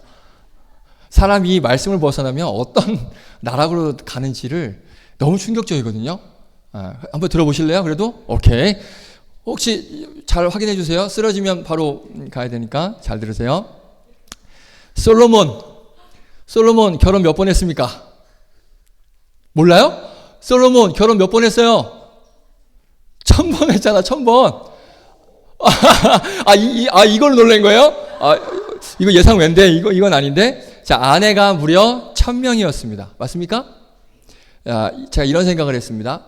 [SPEAKER 1] 사람이 말씀을 벗어나면 어떤 나락으로 가는지를 너무 충격적이거든요. 한번 들어보실래요? 그래도? 오케이. 혹시 잘 확인해 주세요. 쓰러지면 바로 가야 되니까 잘 들으세요. 솔로몬 결혼 몇 번 했습니까? 몰라요? 솔로몬 결혼 몇 번 했어요? 1000번 했잖아. 1000번. 이걸 놀란 거예요? 이거 예상 외인데 이건 아닌데. 자, 아내가 무려 1000명이었습니다. 맞습니까? 제가 이런 생각을 했습니다.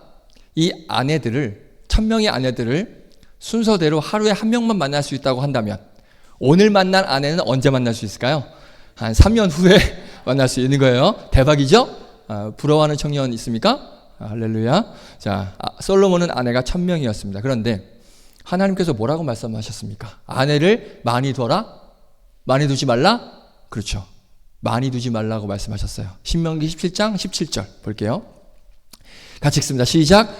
[SPEAKER 1] 이 아내들을 1000명의 아내들을 순서대로 하루에 한 명만 만날 수 있다고 한다면 오늘 만난 아내는 언제 만날 수 있을까요? 한 3년 후에 만날 수 있는 거예요. 대박이죠? 부러워하는 청년 있습니까? 할렐루야. 자, 솔로몬은 아내가 1000명이었습니다. 그런데 하나님께서 뭐라고 말씀하셨습니까? 아내를 많이 둬라? 많이 두지 말라? 그렇죠. 많이 두지 말라고 말씀하셨어요. 신명기 17장 17절 볼게요. 같이 읽습니다. 시작.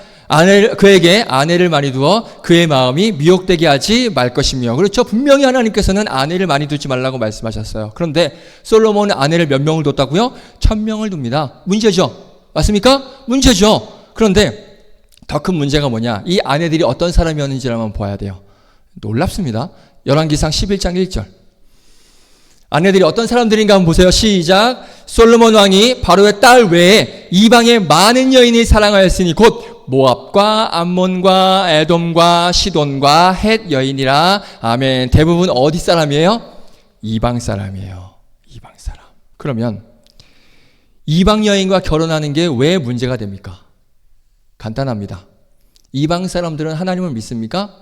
[SPEAKER 1] 그에게 아내를 많이 두어 그의 마음이 미혹되게 하지 말 것이며. 그렇죠. 분명히 하나님께서는 아내를 많이 두지 말라고 말씀하셨어요. 그런데 솔로몬은 아내를 몇 명을 뒀다고요? 1000명을 둡니다. 문제죠. 맞습니까? 문제죠. 그런데 더 큰 문제가 뭐냐? 이 아내들이 어떤 사람이었는지를 한번 봐야 돼요. 놀랍습니다. 열왕기상 11장 1절. 아내들이 어떤 사람들인가 한번 보세요. 시작. 솔로몬 왕이 바로의 딸 외에 이방의 많은 여인을 사랑하였으니 곧 모압과 암몬과 에돔과 시돈과 헷 여인이라. 아멘. 대부분 어디 사람이에요? 이방 사람이에요. 이방 사람. 그러면 이방 여인과 결혼하는 게 왜 문제가 됩니까? 간단합니다. 이방 사람들은 하나님을 믿습니까?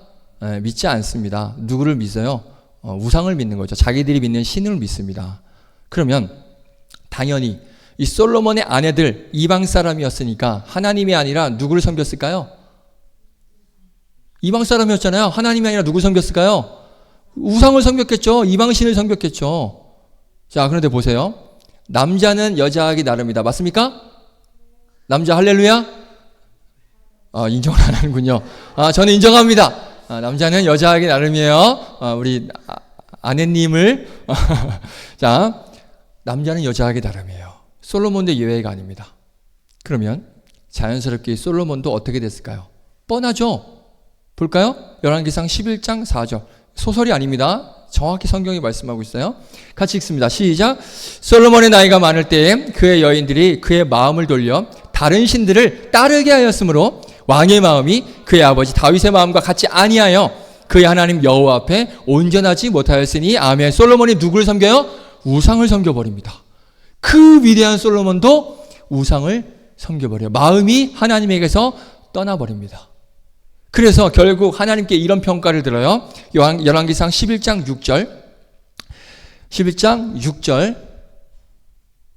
[SPEAKER 1] 믿지 않습니다. 누구를 믿어요? 우상을 믿는 거죠. 자기들이 믿는 신을 믿습니다. 그러면 당연히 이 솔로몬의 아내들 이방 사람이었으니까 하나님이 아니라 누구를 섬겼을까요? 이방 사람이었잖아요. 하나님이 아니라 누구를 섬겼을까요? 우상을 섬겼겠죠. 이방 신을 섬겼겠죠. 자, 그런데 보세요. 남자는 여자하기 나름이다. 맞습니까? 남자 할렐루야? 인정을 안 하는군요. 저는 인정합니다. 남자는 여자하기 나름이에요. 우리 아내님을 자, 남자는 여자하기 나름이에요. 솔로몬도 예외가 아닙니다. 그러면 자연스럽게 솔로몬도 어떻게 됐을까요? 뻔하죠. 볼까요? 열왕기상 11장 4절. 소설이 아닙니다. 정확히 성경이 말씀하고 있어요. 같이 읽습니다. 시작. 솔로몬의 나이가 많을 때에 그의 여인들이 그의 마음을 돌려 다른 신들을 따르게 하였으므로 왕의 마음이 그의 아버지 다윗의 마음과 같이 아니하여 그의 하나님 여호와 앞에 온전하지 못하였으니. 아멘. 솔로몬이 누구를 섬겨요? 우상을 섬겨버립니다. 그 위대한 솔로몬도 우상을 섬겨버려요. 마음이 하나님에게서 떠나버립니다. 그래서 결국 하나님께 이런 평가를 들어요. 열왕기상 11장 6절. 11장 6절.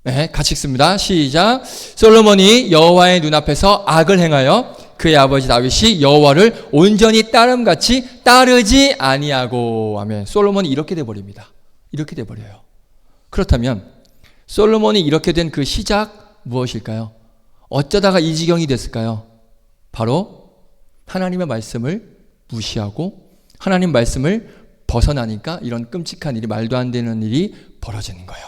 [SPEAKER 1] 네, 같이 읽습니다. 시작. 솔로몬이 여호와의 눈앞에서 악을 행하여 그의 아버지 다윗이 여호와를 온전히 따름같이 따르지 아니하고. 아멘. 솔로몬이 이렇게 돼버립니다. 이렇게 돼버려요. 그렇다면 솔로몬이 이렇게 된 그 시작 무엇일까요? 어쩌다가 이 지경이 됐을까요? 바로 하나님의 말씀을 무시하고 하나님 말씀을 벗어나니까 이런 끔찍한 일이, 말도 안 되는 일이 벌어지는 거예요.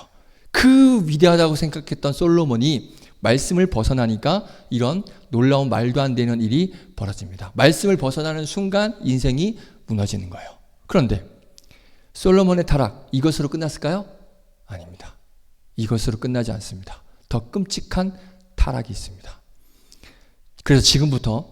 [SPEAKER 1] 그 위대하다고 생각했던 솔로몬이 말씀을 벗어나니까 이런 놀라운 말도 안 되는 일이 벌어집니다. 말씀을 벗어나는 순간 인생이 무너지는 거예요. 그런데 솔로몬의 타락, 이것으로 끝났을까요? 아닙니다. 이것으로 끝나지 않습니다. 더 끔찍한 타락이 있습니다. 그래서 지금부터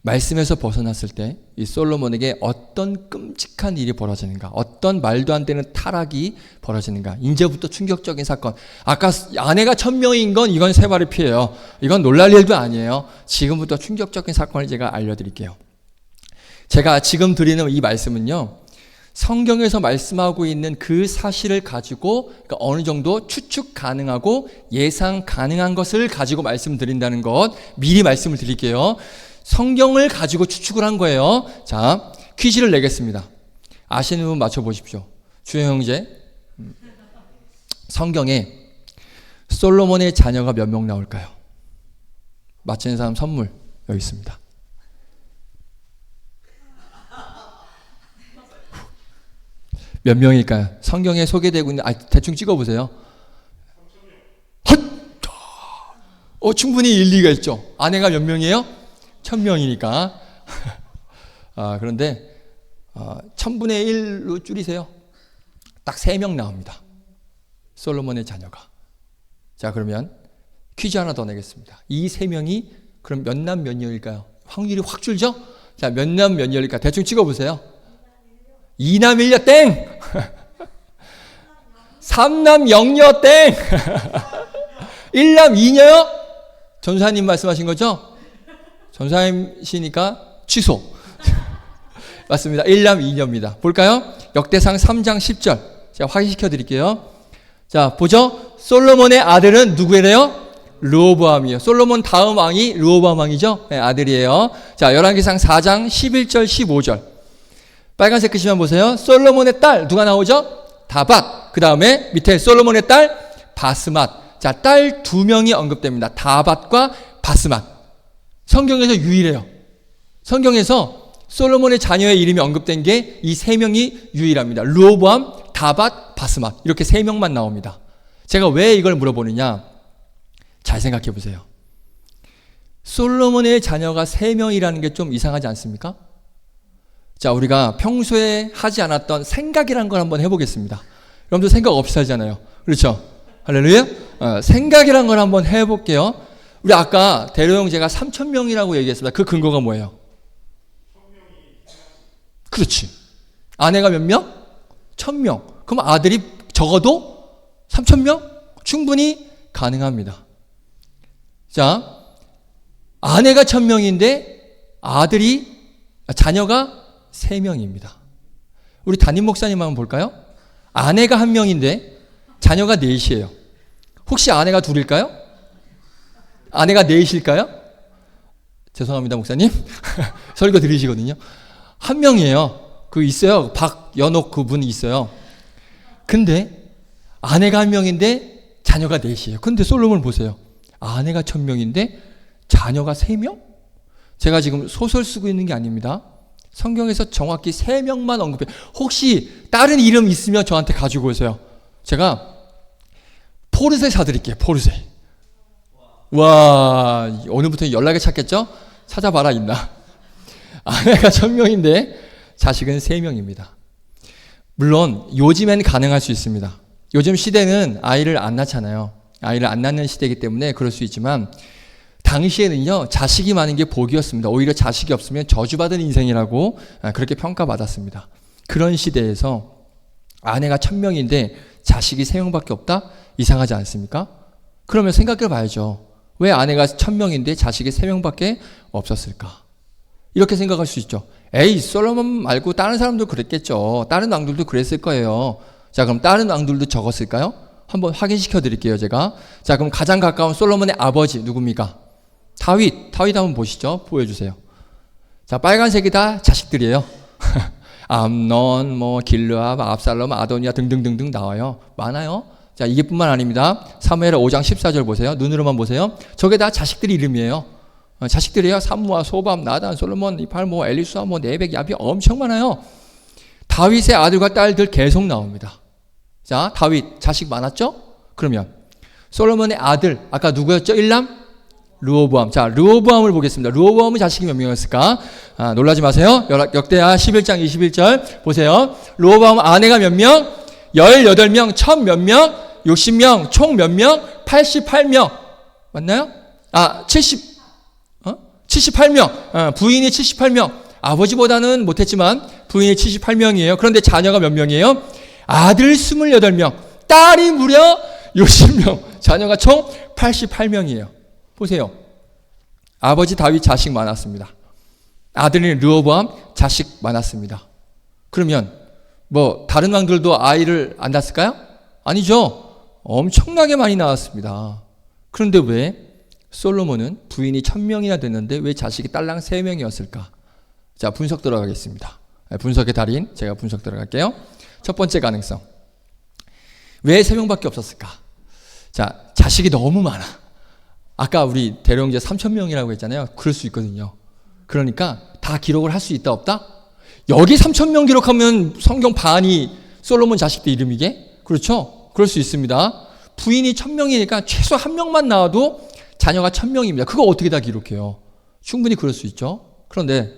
[SPEAKER 1] 말씀에서 벗어났을 때 이 솔로몬에게 어떤 끔찍한 일이 벌어지는가, 어떤 말도 안 되는 타락이 벌어지는가. 이제부터 충격적인 사건. 아까 아내가 1000명인 건 이건 세 발의 피해요. 이건 놀랄 일도 아니에요. 지금부터 충격적인 사건을 제가 알려드릴게요. 제가 지금 드리는 이 말씀은요, 성경에서 말씀하고 있는 그 사실을 가지고, 그러니까 어느 정도 추측 가능하고 예상 가능한 것을 가지고 말씀드린다는 것 미리 말씀을 드릴게요. 성경을 가지고 추측을 한 거예요. 자, 퀴즈를 내겠습니다. 아시는 분 맞춰보십시오. 주영 형제, 성경에 솔로몬의 자녀가 몇 명 나올까요? 맞히는 사람 선물 여기 있습니다. 몇 명일까요? 성경에 소개되고 있는, 대충 찍어보세요. 충분히 일리가 있죠. 아내가 몇 명이에요? 1000명이니까. 그런데 1000분의 1로 줄이세요. 딱 3명 나옵니다. 솔로몬의 자녀가. 자, 그러면 퀴즈 하나 더 내겠습니다. 이 3명이 그럼 몇 남 몇 여일까요? 확률이 확 줄죠? 자, 몇 남 몇 여일까? 대충 찍어보세요. 2남 1녀 땡! 3남 0녀 땡! 1남 2녀요? 전사님 말씀하신 거죠? 전사님이시니까 취소. 맞습니다. 1남 2녀입니다. 볼까요? 역대상 3장 10절. 제가 확인시켜 드릴게요. 자, 보죠? 솔로몬의 아들은 누구예요? 르호보암이에요. 솔로몬 다음 왕이 르호보암 왕이죠? 네, 아들이에요. 자, 열왕기상 4장 11절 15절. 빨간색 글씨만 보세요. 솔로몬의 딸 누가 나오죠? 다밧. 그 다음에 밑에 솔로몬의 딸 바스맛. 자, 딸 2명이 언급됩니다. 다밧과 바스맛. 성경에서 유일해요. 성경에서 솔로몬의 자녀의 이름이 언급된 게 이 3명이 유일합니다. 르호보암, 다밧, 바스맛. 이렇게 3명만 나옵니다. 제가 왜 이걸 물어보느냐? 잘 생각해 보세요. 솔로몬의 자녀가 3명이라는 게 좀 이상하지 않습니까? 자, 우리가 평소에 하지 않았던 생각이라는 걸 한번 해보겠습니다. 여러분들 생각 없이 살잖아요. 그렇죠? 할렐루야? 생각이라는 걸 한번 해볼게요. 우리 아까 대로형 제가 3,000명이라고 얘기했습니다. 그 근거가 뭐예요? 그렇지. 아내가 몇 명? 1,000명. 그럼 아들이 적어도 3,000명? 충분히 가능합니다. 자, 아내가 1,000명인데 자녀가 3명입니다. 우리 담임 목사님 한번 볼까요? 아내가 1명인데 자녀가 4이에요. 혹시 아내가 2일까요? 아내가 4일까요? 죄송합니다, 목사님. 설교 들으시거든요. 1명이에요. 그 있어요. 박연옥 그분이 있어요. 근데 아내가 1명인데 자녀가 4이에요. 근데 솔로몬을 보세요. 아내가 1,000명인데 자녀가 3명? 제가 지금 소설 쓰고 있는 게 아닙니다. 성경에서 정확히 3명만 언급해요. 혹시 다른 이름 있으면 저한테 가지고 오세요. 제가 포르쉐 사드릴게요. 포르쉐. 와, 오늘부터 연락을 찾겠죠? 찾아봐라 있나? 아내가 1,000명인데 자식은 3명입니다. 물론 요즘엔 가능할 수 있습니다. 요즘 시대는 아이를 안 낳잖아요. 아이를 안 낳는 시대이기 때문에 그럴 수 있지만 당시에는요, 자식이 많은 게 복이었습니다. 오히려 자식이 없으면 저주받은 인생이라고 그렇게 평가받았습니다. 그런 시대에서 아내가 1,000명인데 자식이 3명밖에 없다? 이상하지 않습니까? 그러면 생각해 봐야죠. 왜 아내가 1,000명인데 자식이 3명밖에 없었을까? 이렇게 생각할 수 있죠. 에이, 솔로몬 말고 다른 사람도 그랬겠죠. 다른 왕들도 그랬을 거예요. 자, 그럼 다른 왕들도 적었을까요? 한번 확인시켜 드릴게요, 제가. 자, 그럼 가장 가까운 솔로몬의 아버지 누굽니까? 다윗 한번 보시죠. 보여주세요. 자, 빨간색이 다 자식들이에요. 암논, 길르압, 압살롬, 아도니아 등등등등 나와요. 많아요. 자, 이게 뿐만 아닙니다. 사무엘 5장 14절 보세요. 눈으로만 보세요. 저게 다 자식들 이름이에요. 자식들이에요. 삼무아, 소밤, 나단, 솔로몬, 이팔, 엘리수아, 네벡, 야비 엄청 많아요. 다윗의 아들과 딸들 계속 나옵니다. 자, 다윗 자식 많았죠? 그러면 솔로몬의 아들 아까 누구였죠? 1남? 르호보암. 자, 르호보암을 보겠습니다. 르호보암의 자식이 몇 명이었을까? 놀라지 마세요. 역대하 11장 21절 보세요. 르호보암 아내가 몇 명? 18명, 1,000 몇 명? 60명, 총 몇 명? 88명. 맞나요? 78명. 부인이 78명. 아버지보다는 못했지만 부인이 78명이에요. 그런데 자녀가 몇 명이에요? 아들 28명, 딸이 무려 60명, 자녀가 총 88명이에요. 보세요. 아버지 다윗 자식 많았습니다. 아들인 르호보암 자식 많았습니다. 그러면 다른 왕들도 아이를 안 낳았을까요? 아니죠. 엄청나게 많이 낳았습니다. 그런데 왜 솔로몬은 부인이 1,000명이나 됐는데 왜 자식이 딸랑 3명이었을까? 자, 분석 들어가겠습니다. 분석의 달인, 제가 분석 들어갈게요. 첫 번째 가능성. 왜 3명밖에 없었을까? 자, 자식이 너무 많아. 아까 우리 대령제 3,000명이라고 했잖아요. 그럴 수 있거든요. 그러니까 다 기록을 할 수 있다 없다? 여기 3,000명 기록하면 성경 반이 솔로몬 자식들 이름이게? 그렇죠? 그럴 수 있습니다. 부인이 1,000명이니까 최소 1명만 나와도 자녀가 1,000명입니다. 그거 어떻게 다 기록해요? 충분히 그럴 수 있죠. 그런데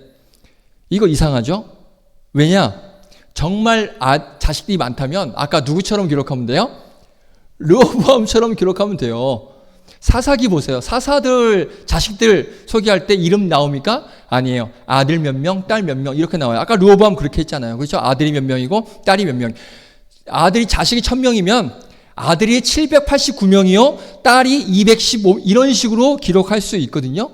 [SPEAKER 1] 이거 이상하죠? 왜냐? 정말 자식들이 많다면 아까 누구처럼 기록하면 돼요? 르호보암처럼 기록하면 돼요. 사사기 보세요. 사사들 자식들 소개할 때 이름 나옵니까? 아니에요. 아들 몇 명, 딸 몇 명 이렇게 나와요. 아까 르호보암 그렇게 했잖아요. 그렇죠? 아들이 몇 명이고 딸이 몇 명. 자식이 1,000명이면 아들이 789명이요. 딸이 215 이런 식으로 기록할 수 있거든요.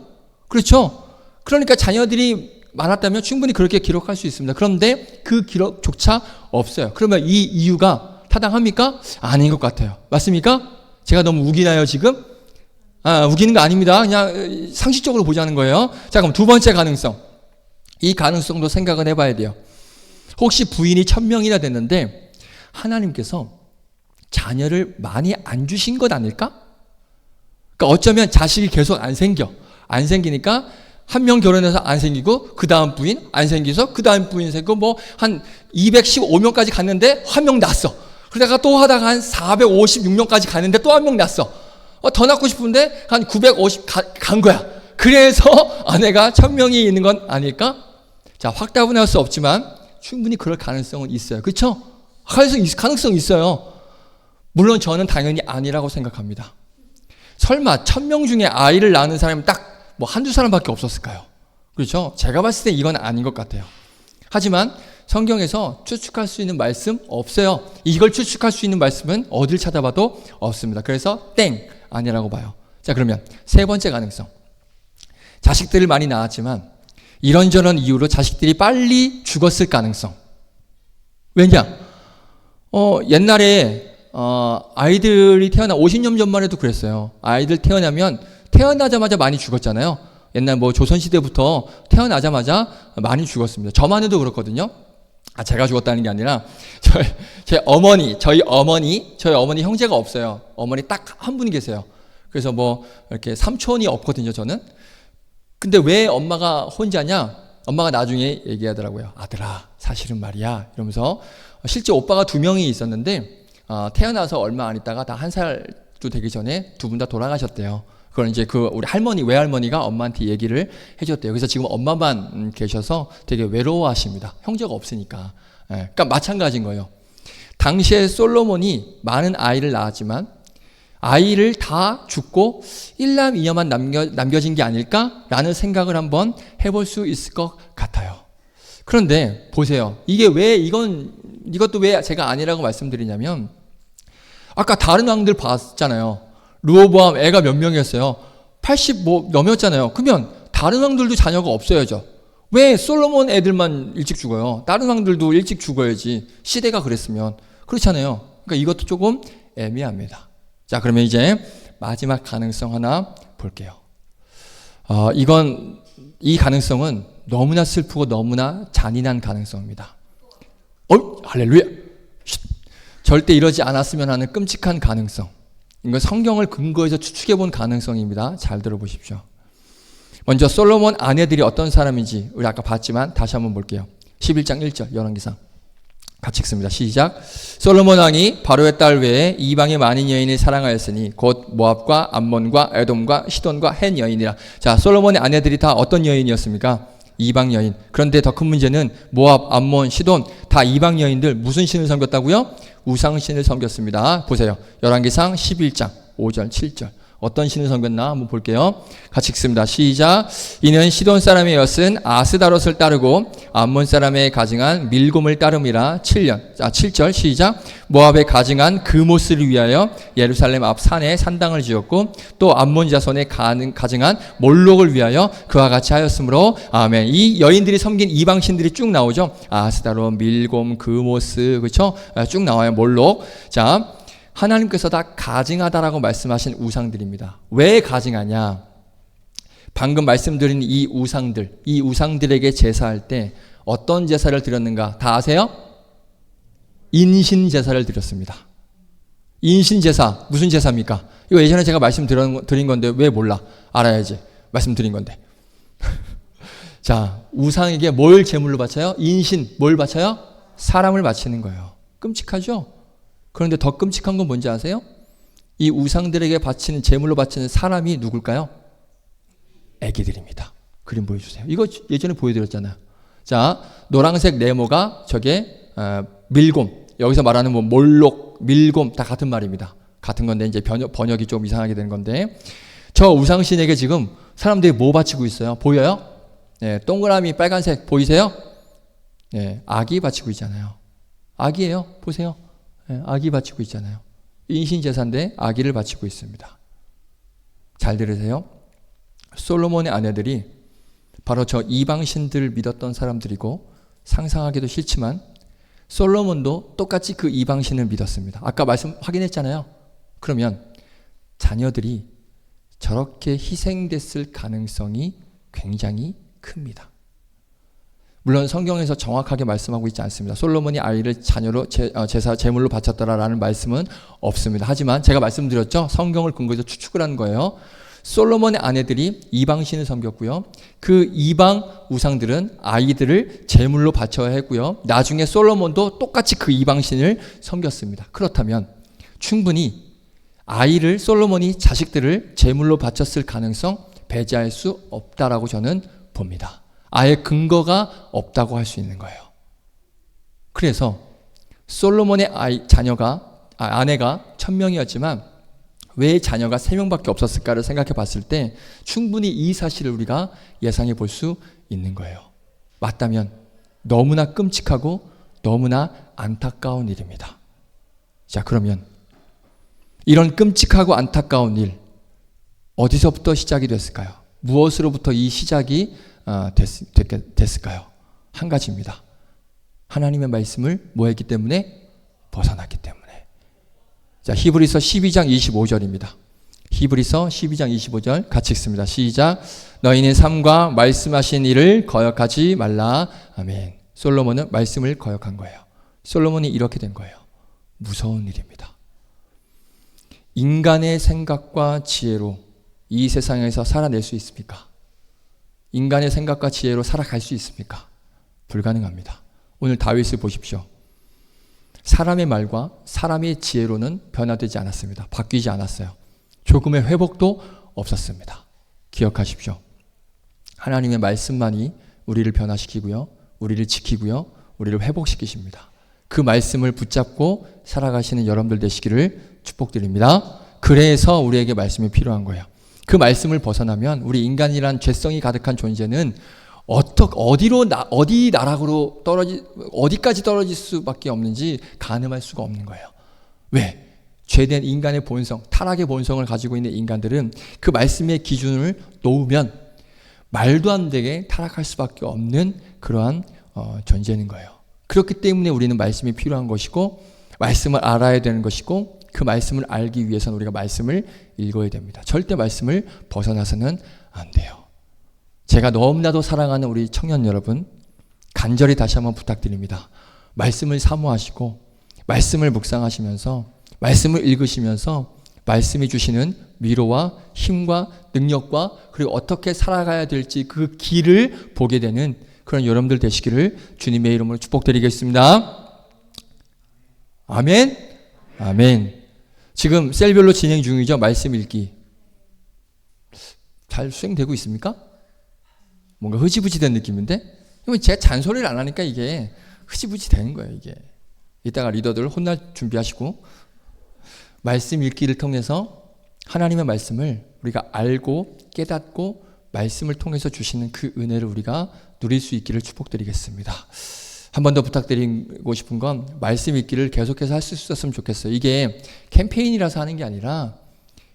[SPEAKER 1] 그렇죠? 그러니까 자녀들이 많았다면 충분히 그렇게 기록할 수 있습니다. 그런데 그 기록조차 없어요. 그러면 이 이유가 타당합니까? 아닌 것 같아요. 맞습니까? 제가 너무 우기나요 지금? 우기는 거 아닙니다. 그냥 상식적으로 보자는 거예요. 자, 그럼 두 번째 가능성. 이 가능성도 생각을 해봐야 돼요. 혹시 부인이 1000명이나 됐는데 하나님께서 자녀를 많이 안 주신 것 아닐까? 그러니까 어쩌면 자식이 계속 안 생기니까 한 명 결혼해서 안 생기고 그 다음 부인 안 생기서 그 다음 부인 생기고 뭐 한 215명까지 갔는데 한 명 낳았어. 그러다가 또 하다가 한 456명까지 갔는데 또 한 명 낳았어. 더 낳고 싶은데 한 950 간 거야. 그래서 아내가 1000명이 있는 건 아닐까? 자, 확답은 할 수 없지만 충분히 그럴 가능성은 있어요. 그렇죠? 가능성 있어요. 물론 저는 당연히 아니라고 생각합니다. 설마 1000명 중에 아이를 낳는 사람이 딱 뭐 한두 사람밖에 없었을까요? 그렇죠? 제가 봤을 때 이건 아닌 것 같아요. 하지만 성경에서 추측할 수 있는 말씀 없어요. 이걸 추측할 수 있는 말씀은 어딜 찾아봐도 없습니다. 그래서 땡! 아니라고 봐요. 자, 그러면 세 번째 가능성. 자식들을 많이 낳았지만 이런저런 이유로 자식들이 빨리 죽었을 가능성. 왜냐? 옛날에 아이들이 태어나 50년 전만 해도 그랬어요. 아이들 태어나자마자 많이 죽었잖아요. 옛날 뭐 조선시대부터 태어나자마자 많이 죽었습니다. 저만 해도 그렇거든요. 제가 죽었다는 게 아니라 저희 어머니 형제가 없어요. 어머니 딱 한 분이 계세요. 그래서 뭐 이렇게 삼촌이 없거든요, 저는. 근데 왜 엄마가 혼자냐? 엄마가 나중에 얘기하더라고요. 아들아, 사실은 말이야. 이러면서 실제 오빠가 2명이 있었는데 태어나서 얼마 안 있다가 다 1살도 되기 전에 두 분 다 돌아가셨대요. 그걸 이제 우리 외할머니가 엄마한테 얘기를 해줬대요. 그래서 지금 엄마만 계셔서 되게 외로워하십니다. 형제가 없으니까. 그러니까 마찬가지인 거예요. 당시에 솔로몬이 많은 아이를 낳았지만 아이를 다 죽고 1남 2녀만 남겨진 게 아닐까라는 생각을 한번 해볼 수 있을 것 같아요. 그런데 보세요. 이것도 왜 제가 아니라고 말씀드리냐면 아까 다른 왕들 봤잖아요. 르호보암 애가 몇 명이었어요? 80 넘었잖아요. 그러면 다른 왕들도 자녀가 없어야죠. 왜 솔로몬 애들만 일찍 죽어요? 다른 왕들도 일찍 죽어야지. 시대가 그랬으면. 그렇잖아요. 그러니까 이것도 조금 애매합니다. 자, 그러면 이제 마지막 가능성 하나 볼게요. 이 가능성은 너무나 슬프고 너무나 잔인한 가능성입니다. 할렐루야! 절대 이러지 않았으면 하는 끔찍한 가능성. 이건 성경을 근거해서 추측해 본 가능성입니다. 잘 들어보십시오. 먼저 솔로몬 아내들이 어떤 사람인지 우리 아까 봤지만 다시 한번 볼게요. 11장 1절 열왕기상 같이 읽습니다. 시작. 솔로몬 왕이 바로의 딸 외에 이방의 많은 여인을 사랑하였으니 곧 모압과 암몬과 에돔과 시돈과 헷 여인이라. 자, 솔로몬의 아내들이 다 어떤 여인이었습니까? 이방 여인. 그런데 더 큰 문제는 모압, 암몬, 시돈 다 이방 여인들 무슨 신을 섬겼다고요? 우상신을 섬겼습니다. 보세요. 열왕기상 11장 5절 7절 어떤 신을 섬겼나 한번 볼게요. 같이 읽습니다. 시작. 이는 시돈 사람의 여슨 아스다롯을 따르고 암몬 사람의 가증한 밀곰을 따름이라. 7절 시작. 모압에 가증한 그모스를 위하여 예루살렘 앞 산에 산당을 지었고 또 암몬 자손의 가증한 몰록을 위하여 그와 같이 하였으므로. 아멘. 이 여인들이 섬긴 이방 신들이 쭉 나오죠. 아스다롯, 밀곰, 그모스, 그렇죠? 쭉 나와요. 몰록. 자, 하나님께서 다 가증하다라고 말씀하신 우상들입니다. 왜 가증하냐? 방금 말씀드린 이 우상들에게 제사할 때 어떤 제사를 드렸는가 다 아세요? 인신 제사를 드렸습니다. 인신 제사 무슨 제사입니까? 이거 예전에 제가 말씀드린 건데 왜 몰라? 알아야지. 말씀드린 건데. 자, 우상에게 뭘 제물로 바쳐요? 인신 뭘 바쳐요? 사람을 바치는 거예요. 끔찍하죠? 그런데 더 끔찍한 건 뭔지 아세요? 이 우상들에게 바치는 제물로 바치는 사람이 누굴까요? 애기들입니다. 그림 보여주세요. 이거 예전에 보여드렸잖아요. 자, 노란색 네모가 저게 밀곰. 여기서 말하는 뭐 몰록, 밀곰 다 같은 말입니다. 같은 건데 이제 번역이 좀 이상하게 되는 건데 저 우상신에게 지금 사람들이 뭐 바치고 있어요? 보여요? 네, 동그라미 빨간색 보이세요? 네, 아기 바치고 있잖아요. 아기예요. 보세요. 아기 바치고 있잖아요. 인신제사인데 아기를 바치고 있습니다. 잘 들으세요. 솔로몬의 아내들이 바로 저 이방신들을 믿었던 사람들이고, 상상하기도 싫지만 솔로몬도 똑같이 그 이방신을 믿었습니다. 아까 말씀 확인했잖아요. 그러면 자녀들이 저렇게 희생됐을 가능성이 굉장히 큽니다. 물론 성경에서 정확하게 말씀하고 있지 않습니다. 솔로몬이 아이를 자녀로 제물로 바쳤더라라는 말씀은 없습니다. 하지만 제가 말씀드렸죠. 성경을 근거해서 추측을 한 거예요. 솔로몬의 아내들이 이방신을 섬겼고요. 그 이방 우상들은 아이들을 제물로 바쳐야 했고요. 나중에 솔로몬도 똑같이 그 이방신을 섬겼습니다. 그렇다면 충분히 아이를, 솔로몬이 자식들을 제물로 바쳤을 가능성 배제할 수 없다라고 저는 봅니다. 아예 근거가 없다고 할 수 있는 거예요. 그래서 솔로몬의 아내가 1000명이었지만 왜 자녀가 3명밖에 없었을까를 생각해 봤을 때 충분히 이 사실을 우리가 예상해 볼 수 있는 거예요. 맞다면 너무나 끔찍하고 너무나 안타까운 일입니다. 자, 그러면 이런 끔찍하고 안타까운 일, 어디서부터 시작이 됐을까요? 무엇으로부터 이 시작이 됐을까요? 한 가지입니다. 하나님의 말씀을 뭐 했기 때문에? 벗어났기 때문에. 자, 히브리서 12장 25절입니다. 히브리서 12장 25절 같이 읽습니다. 시작. 너희는 삶과 말씀하신 일을 거역하지 말라. 아멘. 솔로몬은 말씀을 거역한 거예요. 솔로몬이 이렇게 된 거예요. 무서운 일입니다. 인간의 생각과 지혜로 이 세상에서 살아낼 수 있습니까? 인간의 생각과 지혜로 살아갈 수 있습니까? 불가능합니다. 오늘 다윗을 보십시오. 사람의 말과 사람의 지혜로는 변화되지 않았습니다. 바뀌지 않았어요. 조금의 회복도 없었습니다. 기억하십시오. 하나님의 말씀만이 우리를 변화시키고요, 우리를 지키고요, 우리를 회복시키십니다. 그 말씀을 붙잡고 살아가시는 여러분들 되시기를 축복드립니다. 그래서 우리에게 말씀이 필요한 거예요. 그 말씀을 벗어나면 우리 인간이란 죄성이 가득한 존재는 어디 나락으로 어디까지 떨어질 수밖에 없는지 가늠할 수가 없는 거예요. 왜? 죄된 인간의 본성, 타락의 본성을 가지고 있는 인간들은 그 말씀의 기준을 놓으면 말도 안 되게 타락할 수밖에 없는 그러한 존재인 거예요. 그렇기 때문에 우리는 말씀이 필요한 것이고, 말씀을 알아야 되는 것이고, 그 말씀을 알기 위해서는 우리가 말씀을 읽어야 됩니다. 절대 말씀을 벗어나서는 안 돼요. 제가 너무나도 사랑하는 우리 청년 여러분, 간절히 다시 한번 부탁드립니다. 말씀을 사모하시고 말씀을 묵상하시면서 말씀을 읽으시면서 말씀이 주시는 위로와 힘과 능력과 그리고 어떻게 살아가야 될지 그 길을 보게 되는 그런 여러분들 되시기를 주님의 이름으로 축복드리겠습니다. 아멘. 아멘. 지금 셀별로 진행 중이죠. 말씀 읽기. 잘 수행되고 있습니까? 뭔가 흐지부지 된 느낌인데? 제가 잔소리를 안 하니까 이게 흐지부지 되는 거예요, 이게. 이따가 리더들 혼날 준비하시고, 말씀 읽기를 통해서 하나님의 말씀을 우리가 알고 깨닫고 말씀을 통해서 주시는 그 은혜를 우리가 누릴 수 있기를 축복드리겠습니다. 한 번 더 부탁드리고 싶은 건 말씀 읽기를 계속해서 할 수 있었으면 좋겠어요. 이게 캠페인이라서 하는 게 아니라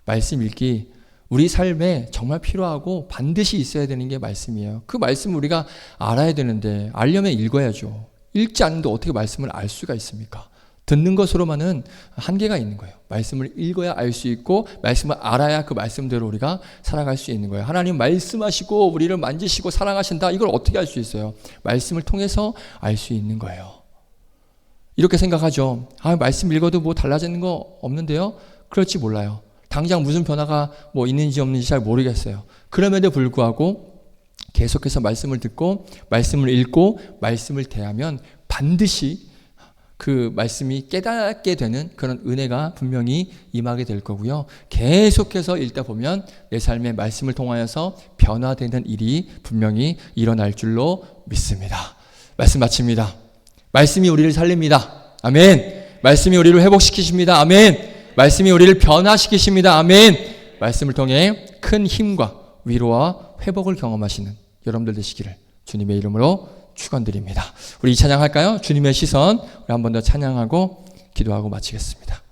[SPEAKER 1] 말씀 읽기, 우리 삶에 정말 필요하고 반드시 있어야 되는 게 말씀이에요. 그 말씀을 우리가 알아야 되는데 알려면 읽어야죠. 읽지 않는데 어떻게 말씀을 알 수가 있습니까? 듣는 것으로만은 한계가 있는 거예요. 말씀을 읽어야 알 수 있고 말씀을 알아야 그 말씀대로 우리가 살아갈 수 있는 거예요. 하나님 말씀하시고 우리를 만지시고 사랑하신다. 이걸 어떻게 알 수 있어요? 말씀을 통해서 알 수 있는 거예요. 이렇게 생각하죠. 말씀 읽어도 뭐 달라지는 거 없는데요? 그렇지 몰라요. 당장 무슨 변화가 뭐 있는지 없는지 잘 모르겠어요. 그럼에도 불구하고 계속해서 말씀을 듣고 말씀을 읽고 말씀을 대하면 반드시 그 말씀이 깨닫게 되는 그런 은혜가 분명히 임하게 될 거고요. 계속해서 읽다 보면 내 삶의 말씀을 통하여서 변화되는 일이 분명히 일어날 줄로 믿습니다. 말씀 마칩니다. 말씀이 우리를 살립니다. 아멘. 말씀이 우리를 회복시키십니다. 아멘. 말씀이 우리를 변화시키십니다. 아멘. 말씀을 통해 큰 힘과 위로와 회복을 경험하시는 여러분들 되시기를 주님의 이름으로 축원드립니다. 우리 이 찬양 할까요? 주님의 시선. 우리 한 번 더 찬양하고 기도하고 마치겠습니다.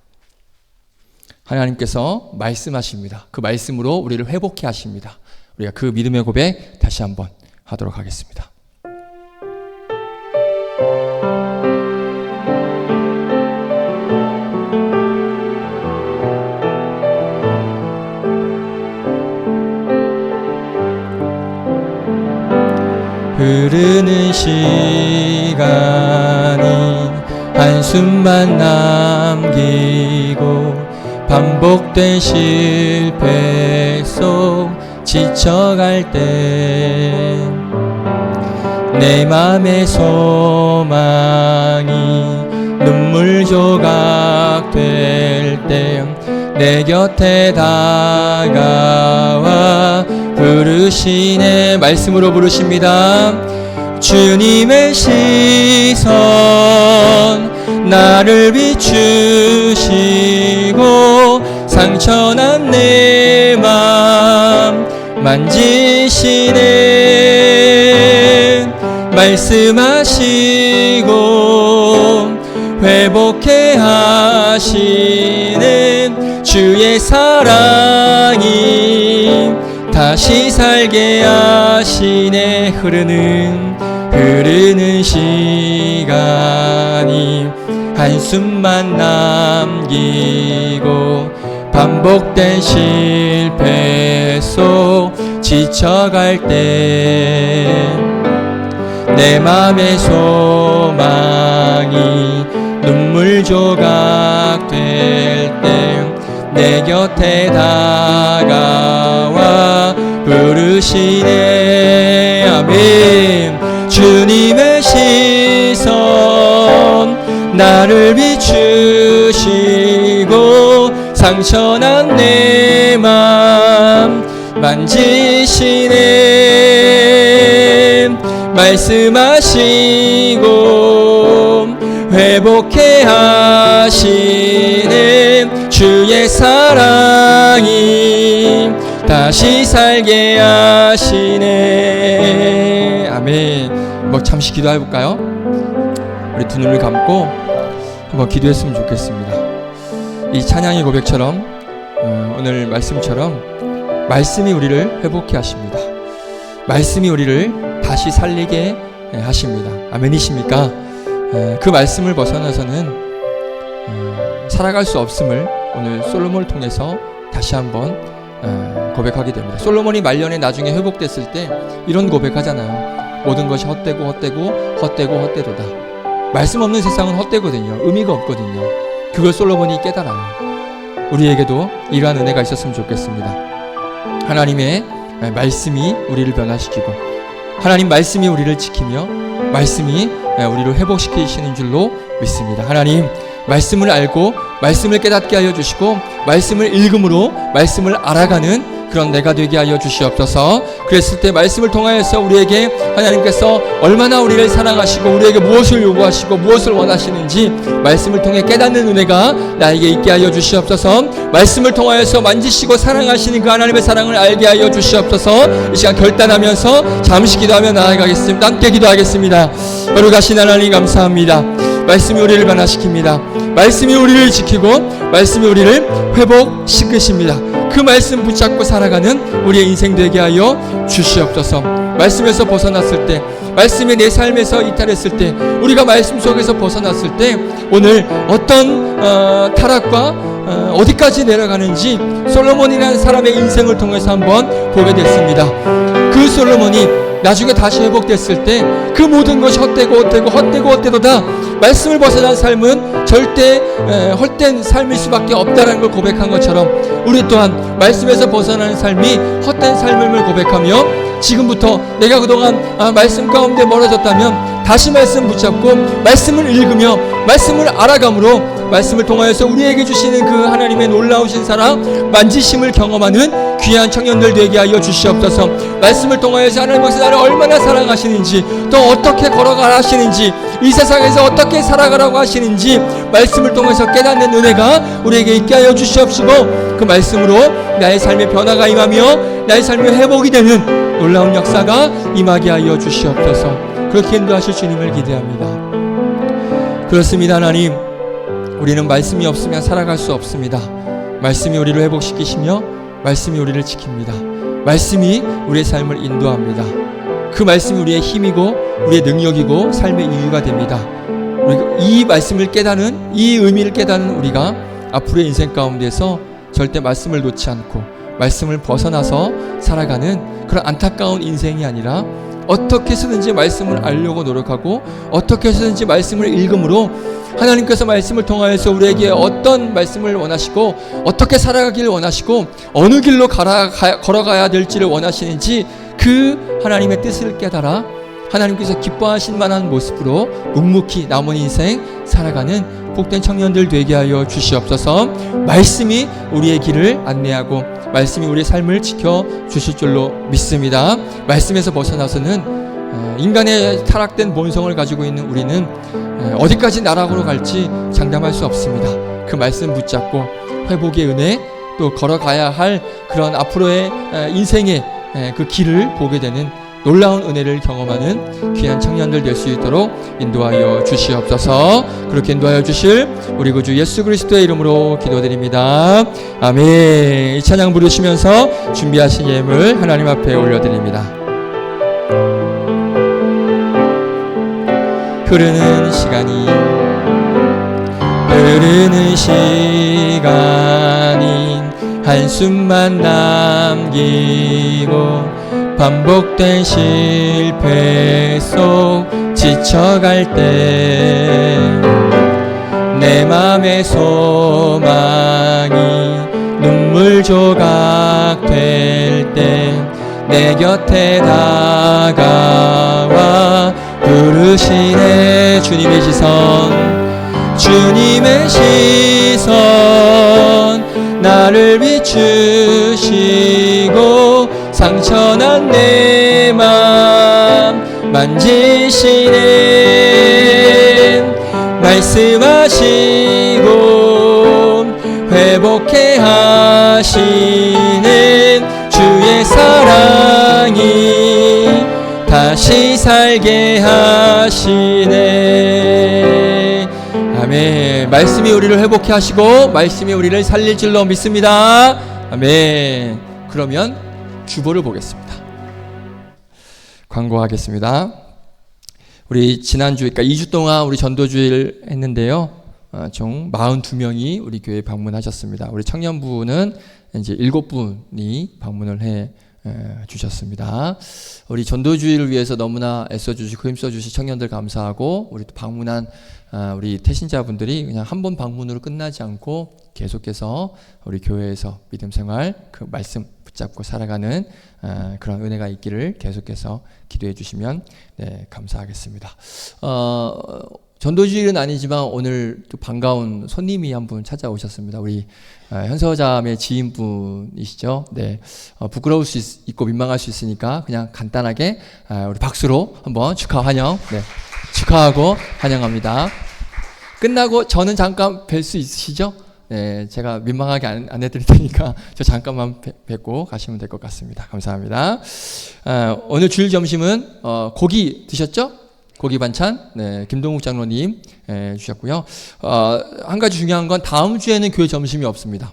[SPEAKER 1] 하나님께서 말씀하십니다. 그 말씀으로 우리를 회복해 하십니다. 우리가 그 믿음의 고백 다시 한번 하도록 하겠습니다. 흐르는 시간이 한숨만 남기고 반복된 실패 속 지쳐갈 때 내 맘의 소망이 눈물 조각 될 때 내 곁에 다가와 부르시네. 말씀으로 부르십니다. 주님의 시선 나를 비추시고 상처난 내 맘 만지시네. 말씀하시고 회복해 하시네. 주의 사랑이 다시 살게 하시네. 흐르는 시간이 한숨만 남기고 반복된 실패 속 지쳐갈 때 내 맘의 소망이 눈물 조각 될 때 내 곁에 다가와 부르시네. 아멘. 주님의 시선 나를 비추시고 상처난 내 맘 만지시네. 말씀하시고 회복해 하시네. 주의 사랑이 다시 살게 하시네. 아멘. 뭐 잠시 기도해 볼까요? 우리 두 눈을 감고 한번 기도했으면 좋겠습니다. 이 찬양의 고백처럼 오늘 말씀처럼 말씀이 우리를 회복해 하십니다. 말씀이 우리를 다시 살리게 하십니다. 아멘이십니까? 그 말씀을 벗어나서는 살아갈 수 없음을 오늘 솔로몬을 통해서 다시 한번 고백하게 됩니다. 솔로몬이 말년에 나중에 회복됐을 때 이런 고백하잖아요. 모든 것이 헛되고도다. 말씀 없는 세상은 헛되거든요. 의미가 없거든요. 그걸 솔로몬이 깨달아요. 우리에게도 이러한 은혜가 있었으면 좋겠습니다. 하나님의 말씀이 우리를 변화시키고 하나님 말씀이 우리를 지키며 말씀이 우리를 회복시키시는 줄로 믿습니다. 하나님 말씀을 알고 말씀을 깨닫게 하여 주시고 말씀을 읽음으로 말씀을 알아가는 그런 내가 되게 하여 주시옵소서. 그랬을 때 말씀을 통하여서 우리에게 하나님께서 얼마나 우리를 사랑하시고 우리에게 무엇을 요구하시고 무엇을 원하시는지 말씀을 통해 깨닫는 은혜가 나에게 있게 하여 주시옵소서. 말씀을 통하여서 만지시고 사랑하시는 그 하나님의 사랑을 알게 하여 주시옵소서. 이 시간 결단하면서 잠시 기도하며 나아가겠습니다. 함께 기도하겠습니다. 거룩하신 하나님 감사합니다. 말씀이 우리를 변화시킵니다. 말씀이 우리를 지키고 말씀이 우리를 회복시키십니다. 그 말씀 붙잡고 살아가는 우리의 인생 되게 하여 주시옵소서. 말씀에서 벗어났을 때 말씀이 내 삶에서 이탈했을 때 우리가 말씀 속에서 벗어났을 때 오늘 어떤 타락과 어디까지 내려가는지 솔로몬이라는 사람의 인생을 통해서 한번 보게 됐습니다. 그 솔로몬이 나중에 다시 회복됐을 때 그 모든 것이 헛되고도다. 말씀을 벗어난 삶은 절대 헛된 삶일 수밖에 없다는 걸 고백한 것처럼 우리 또한 말씀에서 벗어나는 삶이 헛된 삶임을 고백하며 지금부터 내가 그동안 말씀 가운데 멀어졌다면 다시 말씀 붙잡고 말씀을 읽으며 말씀을 알아감으로 말씀을 통하여서 우리에게 주시는 그 하나님의 놀라우신 사랑 만지심을 경험하는 귀한 청년들 되게 하여 주시옵소서. 말씀을 통하여서 하나님께서 나를 얼마나 사랑하시는지 또 어떻게 걸어가라 하시는지 이 세상에서 어떻게 살아가라고 하시는지 말씀을 통해서 깨닫는 은혜가 우리에게 있게 하여 주시옵시고 그 말씀으로 나의 삶의 변화가 임하며 나의 삶의 회복이 되는 놀라운 역사가 임하게 하여 주시옵소서. 그렇게 인도하실 주님을 기대합니다. 그렇습니다. 하나님, 우리는 말씀이 없으면 살아갈 수 없습니다. 말씀이 우리를 회복시키시며 말씀이 우리를 지킵니다. 말씀이 우리의 삶을 인도합니다. 그 말씀이 우리의 힘이고 우리의 능력이고 삶의 이유가 됩니다. 이 말씀을 깨닫는, 이 의미를 깨닫는 우리가 앞으로의 인생 가운데서 절대 말씀을 놓지 않고 말씀을 벗어나서 살아가는 그런 안타까운 인생이 아니라 어떻게 해서든지 말씀을 알려고 노력하고 어떻게 해서든지 말씀을 읽음으로 하나님께서 말씀을 통하여서 우리에게 어떤 말씀을 원하시고 어떻게 살아가기를 원하시고 어느 길로 걸어가야 될지를 원하시는지 그 하나님의 뜻을 깨달아 하나님께서 기뻐하실 만한 모습으로 묵묵히 남은 인생 살아가는 복된 청년들 되게 하여 주시옵소서. 말씀이 우리의 길을 안내하고 말씀이 우리의 삶을 지켜주실 줄로 믿습니다. 말씀에서 벗어나서는 인간의 타락된 본성을 가지고 있는 우리는 어디까지 나락으로 갈지 장담할 수 없습니다. 그 말씀 붙잡고 회복의 은혜 또 걸어가야 할 그런 앞으로의 인생의 그 길을 보게 되는 놀라운 은혜를 경험하는 귀한 청년들 될 수 있도록 인도하여 주시옵소서. 그렇게 인도하여 주실 우리 구주 예수 그리스도의 이름으로 기도드립니다. 아멘. 이 찬양 부르시면서 준비하신 예물 하나님 앞에 올려드립니다. 흐르는 시간이 한숨만 남기고 반복된 실패 속 지쳐갈 때 내 맘의 소망이 눈물 조각 될 때 내 곁에 다가와 부르시네. 주님의 시선 나를 비추시고 상처난 내 맘 만지시네. 말씀하시고 회복해 하시는 주의 사랑이 다시 살게 하시네. 아멘. 말씀이 우리를 회복해 하시고 말씀이 우리를 살릴 줄로 믿습니다. 아멘. 그러면 주보를 보겠습니다. 광고하겠습니다. 우리 지난주, 그러니까 2주 동안 우리 전도주일 했는데요. 총 42명이 우리 교회에 방문하셨습니다. 우리 청년부는 이제 7분이 방문을 해 주셨습니다. 우리 전도주의를 위해서 너무나 애써주시고 힘써주신 청년들 감사하고 우리 또 방문한 우리 태신자분들이 그냥 한 번 방문으로 끝나지 않고 계속해서 우리 교회에서 믿음 생활 그 말씀 붙잡고 살아가는 그런 은혜가 있기를 계속해서 기도해 주시면 감사하겠습니다. 전도주일은 아니지만 오늘 또 반가운 손님이 한 분 찾아오셨습니다. 우리 현서자매 지인분이시죠. 네, 부끄러울 수 있고 민망할 수 있으니까 그냥 간단하게 우리 박수로 한번 축하 환영, 축하하고 환영합니다. 끝나고 저는 잠깐 뵐 수 있으시죠? 네, 제가 민망하게 안 해드릴 테니까 저 잠깐만 뵙고 가시면 될 것 같습니다. 감사합니다. 오늘 주일 점심은 고기 드셨죠? 고기 반찬, 김동욱 장로님 주셨고요. 한 가지 중요한 건 다음 주에는 교회 점심이 없습니다.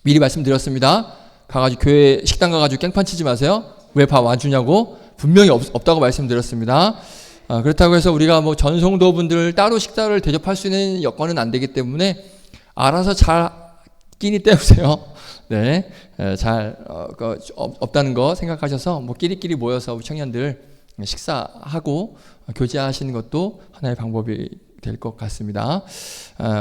[SPEAKER 1] 미리 말씀드렸습니다. 가가지고 교회 식당 가가지고 깽판 치지 마세요. 왜 밥 안 주냐고 분명히 없다고 말씀드렸습니다. 그렇다고 해서 우리가 뭐 전송도 분들 따로 식사를 대접할 수 있는 여건은 안 되기 때문에 알아서 잘 끼니 때우세요. 네, 잘 없다는 거 생각하셔서 뭐 끼리끼리 모여서 우리 청년들 식사하고 교제하시는 것도 하나의 방법이 될 것 같습니다.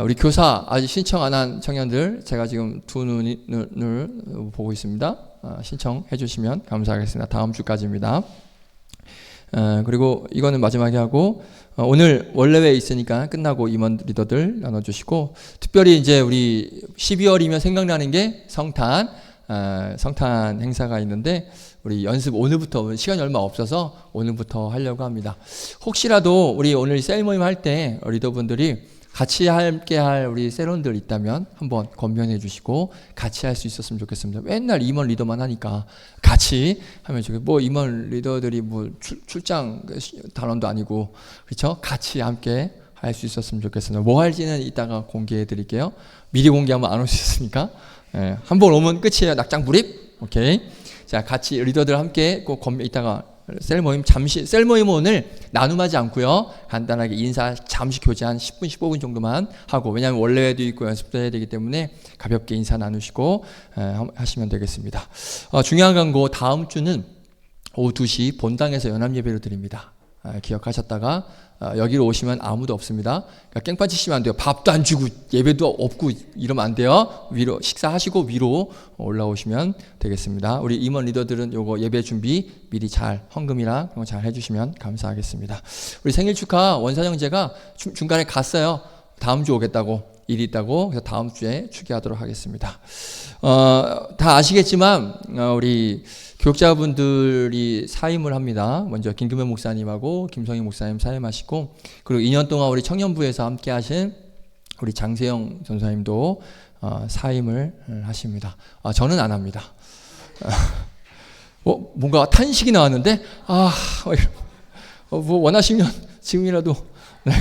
[SPEAKER 1] 우리 교사 아직 신청 안 한 청년들 제가 지금 두 눈을 보고 있습니다. 신청해 주시면 감사하겠습니다. 다음 주까지입니다. 그리고 이거는 마지막에 하고 오늘 원래회 있으니까 끝나고 임원 리더들 나눠주시고 특별히 이제 우리 12월이면 생각나는 게 성탄 행사가 있는데 우리 연습 오늘부터 시간이 얼마 없어서 오늘부터 하려고 합니다. 혹시라도 우리 오늘 셀 모임 할 때 리더분들이 같이 함께 할 우리 세론들 있다면 한번 권면해 주시고 같이 할 수 있었으면 좋겠습니다. 맨날 임원 리더만 하니까 같이 하면 좋겠고 뭐 임원 리더들이 뭐 출장 단원도 아니고 그렇죠? 같이 함께 할 수 있었으면 좋겠습니다. 뭐 할지는 이따가 공개해 드릴게요. 미리 공개하면 안 올 수 있으니까 한 번 오면 끝이에요. 낙장 불입. 오케이. 자, 같이 리더들 함께 꼭 이따가 셀 모임은 오늘 나눔하지 않고요. 간단하게 인사 잠시 교제 한 10분, 15분 정도만 하고, 왜냐하면 원래도 있고 연습도 해야 되기 때문에 가볍게 인사 나누시고 하시면 되겠습니다. 중요한 광고, 다음 주는 오후 2시 본당에서 연합 예배를 드립니다. 기억하셨다가 여기로 오시면 아무도 없습니다. 그러니까 깽판 치시면 안 돼요. 밥도 안 주고 예배도 없고 이러면 안 돼요. 위로 식사하시고 위로 올라오시면 되겠습니다. 우리 임원 리더들은 요거 예배 준비 미리 잘 헌금이랑 그런 거 잘 해주시면 감사하겠습니다. 우리 생일 축하 원산 형제가 중간에 갔어요. 다음 주 오겠다고, 일이 있다고. 그래서 다음 주에 추계하도록 하겠습니다. 다 아시겠지만 우리 교육자분들이 사임을 합니다. 먼저 김금현 목사님하고 김성희 목사님 사임하시고, 그리고 2년 동안 우리 청년부에서 함께 하신 우리 장세영 전사님도 사임을 하십니다. 저는 안 합니다. 뭔가 탄식이 나왔는데, 뭐 원하시면 지금이라도. 네.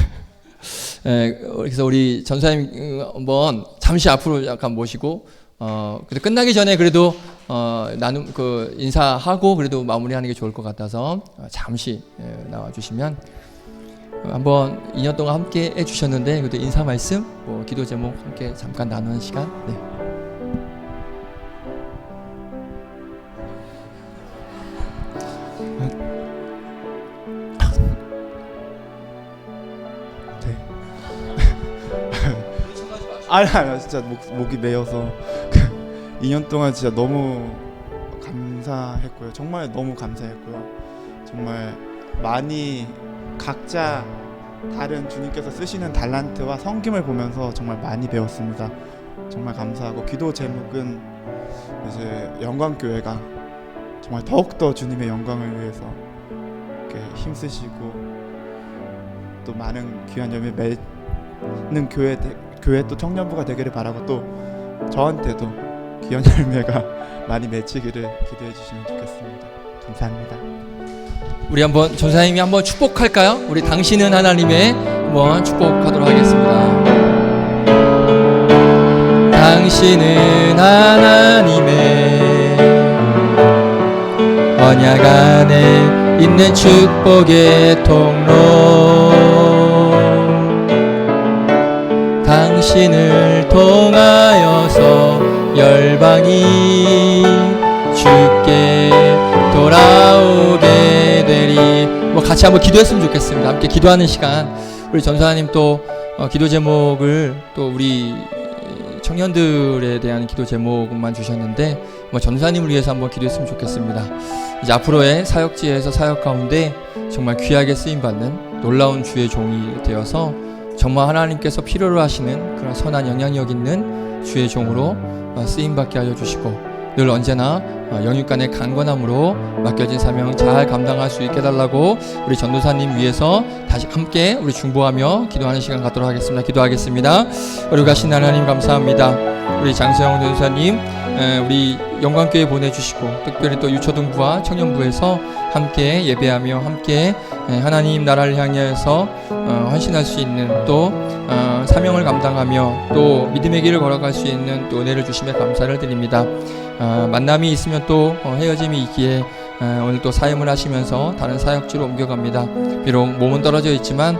[SPEAKER 1] 그래서 우리 전사님 한번 잠시 앞으로 약간 모시고, 끝나기 전에 그래도 인사하고 그래도 마무리하는 게 좋을 것 같아서 잠시 나와주시면, 한번 2년 동안 함께 해주셨는데 그래도 인사 말씀, 기도 제목 함께 잠깐 나누는 시간. 네.
[SPEAKER 3] 아니 진짜 목이 메어서 2년 동안 진짜 너무 감사했고요. 정말 너무 감사했고요. 정말 많이 각자 다른 주님께서 쓰시는 달란트와 섬김을 보면서 정말 많이 배웠습니다. 정말 감사하고, 기도 제목은 이제 영광교회가 정말 더욱더 주님의 영광을 위해서 이렇게 힘쓰시고 또 많은 귀한 열매 맺는 교회 또 청년부가 되기를 바라고, 또 저한테도 귀한 열매가 많이 맺히기를 기도해 주시면 좋겠습니다. 감사합니다.
[SPEAKER 1] 우리 한번 전사님이 한번 축복할까요? 우리 당신은 하나님의 한번 축복하도록 하겠습니다. 당신은 하나님의 언약 안에 있는 축복의 통로, 당신을 통하여서 열방이 주께 돌아오게 되리. 같이 한번 기도했으면 좋겠습니다. 함께 기도하는 시간. 우리 전사님 또 기도 제목을 또 우리 청년들에 대한 기도 제목만 주셨는데, 전사님을 위해서 한번 기도했으면 좋겠습니다. 이제 앞으로의 사역지에서 사역 가운데 정말 귀하게 쓰임받는 놀라운 주의 종이 되어서 정말 하나님께서 필요로 하시는 그런 선한 영향력 있는 주의 종으로 쓰임받게 하여 주시고, 늘 언제나 영육간의 강건함으로 맡겨진 사명 잘 감당할 수 있게 해달라고 우리 전도사님 위해서 다시 함께 우리 중보하며 기도하는 시간 갖도록 하겠습니다. 기도하겠습니다. 우리 가신 하나님 감사합니다. 우리 장세영 전도사님 우리 영광교회 보내주시고, 특별히 또 유초등부와 청년부에서 함께 예배하며 함께 하나님 나라를 향해서 헌신할 수 있는 또 사명을 감당하며 또 믿음의 길을 걸어갈 수 있는 또 은혜를 주심에 감사를 드립니다. 만남이 있으면 또 헤어짐이 있기에 오늘 또 사임을 하시면서 다른 사역지로 옮겨갑니다. 비록 몸은 떨어져 있지만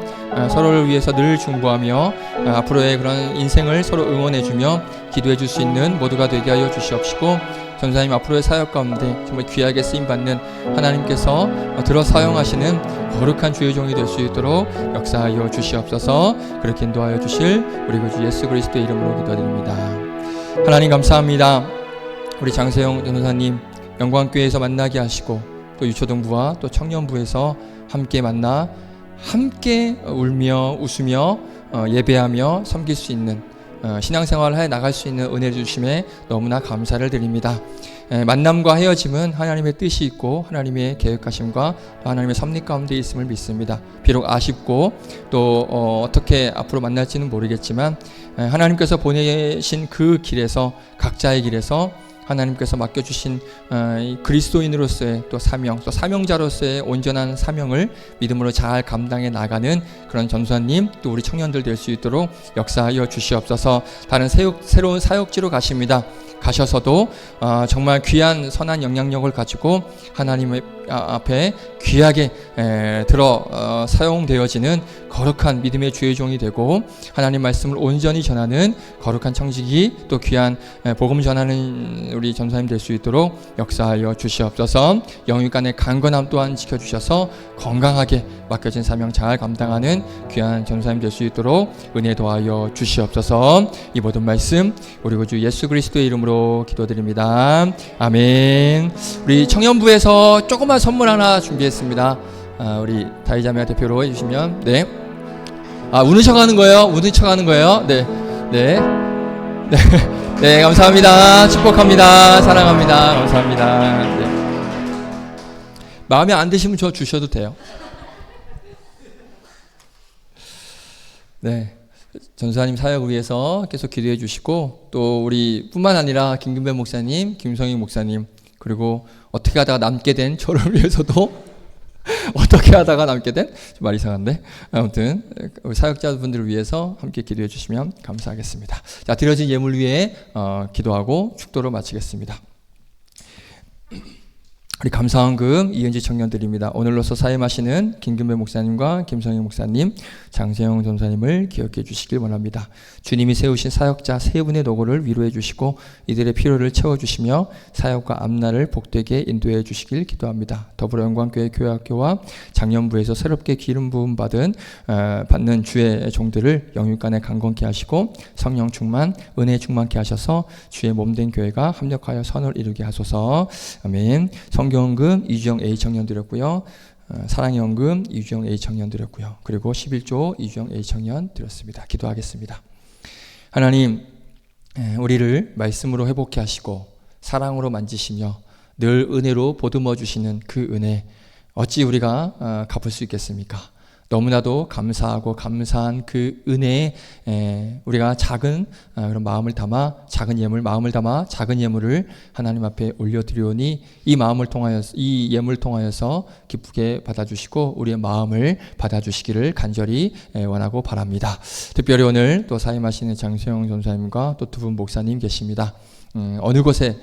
[SPEAKER 1] 서로를 위해서 늘 중보하며 앞으로의 그런 인생을 서로 응원해주며 기도해줄 수 있는 모두가 되게 하여 주시옵시고, 전사님 앞으로의 사역 가운데 정말 귀하게 쓰임받는 하나님께서 들어 사용하시는 거룩한 주의 종이 될 수 있도록 역사하여 주시옵소서. 그렇게 인도하여 주실 우리 구주 예수 그리스도의 이름으로 기도드립니다. 하나님 감사합니다. 우리 장세영 전도사님 영광교회에서 만나게 하시고, 또 유초등부와 또 청년부에서 함께 만나 함께 울며 웃으며 예배하며 섬길 수 있는 신앙생활을 해 나갈 수 있는 은혜 주심에 너무나 감사를 드립니다. 만남과 헤어짐은 하나님의 뜻이 있고 하나님의 계획하심과 하나님의 섭리 가운데 있음을 믿습니다. 비록 아쉽고 또 어떻게 앞으로 만날지는 모르겠지만 하나님께서 보내신 그 길에서, 각자의 길에서 하나님께서 맡겨주신 그리스도인으로서의 또 사명, 또 사명자로서의 온전한 사명을 믿음으로 잘 감당해 나가는 그런 전도사님, 또 우리 청년들 될 수 있도록 역사하여 주시옵소서. 다른 새로운 사역지로 가십니다. 가셔서도 정말 귀한 선한 영향력을 가지고 하나님의 앞에 귀하게 사용되어지는 거룩한 믿음의 주의 종이 되고 하나님 말씀을 온전히 전하는 거룩한 청지기, 또 귀한 복음 전하는 우리 전사님 될 수 있도록 역사하여 주시옵소서. 영육간의 강건함 또한 지켜주셔서 건강하게 맡겨진 사명 잘 감당하는 귀한 전사님 될 수 있도록 은혜 더하여 주시옵소서. 이 모든 말씀 우리 구주 예수 그리스도의 이름으로 기도드립니다. 아멘. 우리 청년부에서 조그만 선물 하나 준비했습니다. 우리 다이자매가 대표로 해주시면. 네. 우는 척하는 거예요. 우는 척하는 거예요. 네. 네. 네. 네. 감사합니다. 축복합니다. 사랑합니다. 감사합니다. 네. 마음에 안 드시면 저 주셔도 돼요. 네. 전사님 사역을 위해서 계속 기도해 주시고, 또 우리 뿐만 아니라 김근배 목사님, 김성희 목사님, 그리고 어떻게 하다가 남게 된 저를 위해서도 어떻게 하다가 남게 된, 좀 말 이상한데, 아무튼 우리 사역자분들을 위해서 함께 기도해 주시면 감사하겠습니다. 자, 드려진 예물 위에 기도하고 축도로 마치겠습니다. 우리 감사원금 이은지 청년들입니다. 오늘로서 사임하시는 김근배 목사님과 김성희 목사님, 장세영 전사님을 기억해 주시길 원합니다. 주님이 세우신 사역자 세 분의 노고를 위로해 주시고 이들의 필요를 채워주시며 사역과 앞날을 복되게 인도해 주시길 기도합니다. 더불어 영광교회 교회학교와 장년부에서 새롭게 기름 부음 받는 주의 종들을 영육간에 강건케 하시고 성령 충만, 은혜 충만케 하셔서 주의 몸된 교회가 합력하여 선을 이루게 하소서. 아멘. 성경연금 이주영 A 청년 드렸고요. 사랑의 연금 이주영 A 청년 드렸고요. 그리고 11조 이주영 A 청년 드렸습니다. 기도하겠습니다. 하나님, 우리를 말씀으로 회복케 하시고 사랑으로 만지시며 늘 은혜로 보듬어 주시는 그 은혜, 어찌 우리가 갚을 수 있겠습니까? 너무나도 감사하고 감사한 그 은혜에 우리가 작은 그런 마음을 담아 마음을 담아 작은 예물을 하나님 앞에 올려드리오니 이 예물을 통하여서 기쁘게 받아주시고 우리의 마음을 받아주시기를 간절히 원하고 바랍니다. 특별히 오늘 또 사임하시는 장세영 전사님과 또 두 분 목사님 계십니다. 어느 곳에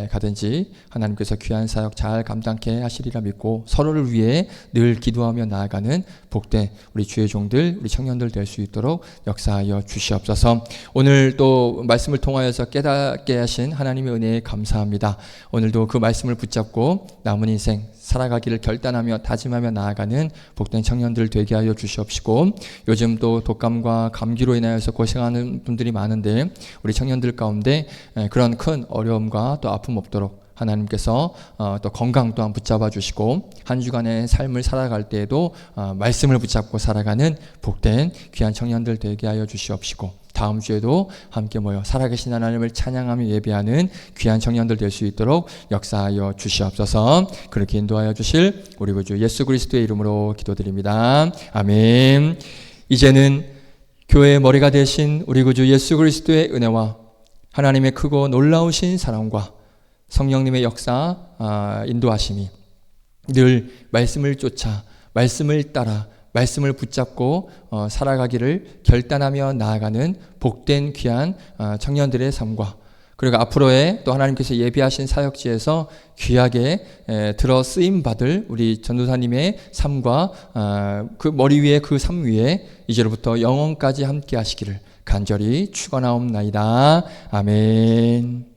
[SPEAKER 1] 가든지 하나님께서 귀한 사역 잘 감당케 하시리라 믿고 서로를 위해 늘 기도하며 나아가는 복된 우리 주의 종들, 우리 청년들 될 수 있도록 역사하여 주시옵소서. 오늘 또 말씀을 통하여서 깨닫게 하신 하나님의 은혜에 감사합니다. 오늘도 그 말씀을 붙잡고 남은 인생 살아가기를 결단하며 다짐하며 나아가는 복된 청년들 되게 하여 주시옵시고, 요즘 또 독감과 감기로 인하여서 고생하는 분들이 많은데 우리 청년들 가운데 그런 큰 어려움과 또 아픔 없도록 하나님께서 또 건강 또한 붙잡아 주시고 한 주간의 삶을 살아갈 때에도 말씀을 붙잡고 살아가는 복된 귀한 청년들 되게 하여 주시옵시고, 다음 주에도 함께 모여 살아계신 하나님을 찬양하며 예배하는 귀한 청년들 될 수 있도록 역사하여 주시옵소서. 그렇게 인도하여 주실 우리 구주 예수 그리스도의 이름으로 기도드립니다. 아멘. 이제는 교회의 머리가 되신 우리 구주 예수 그리스도의 은혜와 하나님의 크고 놀라우신 사랑과 성령님의 역사, 인도하심이 늘 말씀을 쫓아, 말씀을 따라, 말씀을 붙잡고 살아가기를 결단하며 나아가는 복된 귀한 청년들의 삶과, 그리고 앞으로의 또 하나님께서 예비하신 사역지에서 귀하게 들어 쓰임 받을 우리 전도사님의 삶과 그 머리 위에 그 삶 위에 이제로부터 영원까지 함께 하시기를 간절히 축원하옵나이다. 아멘.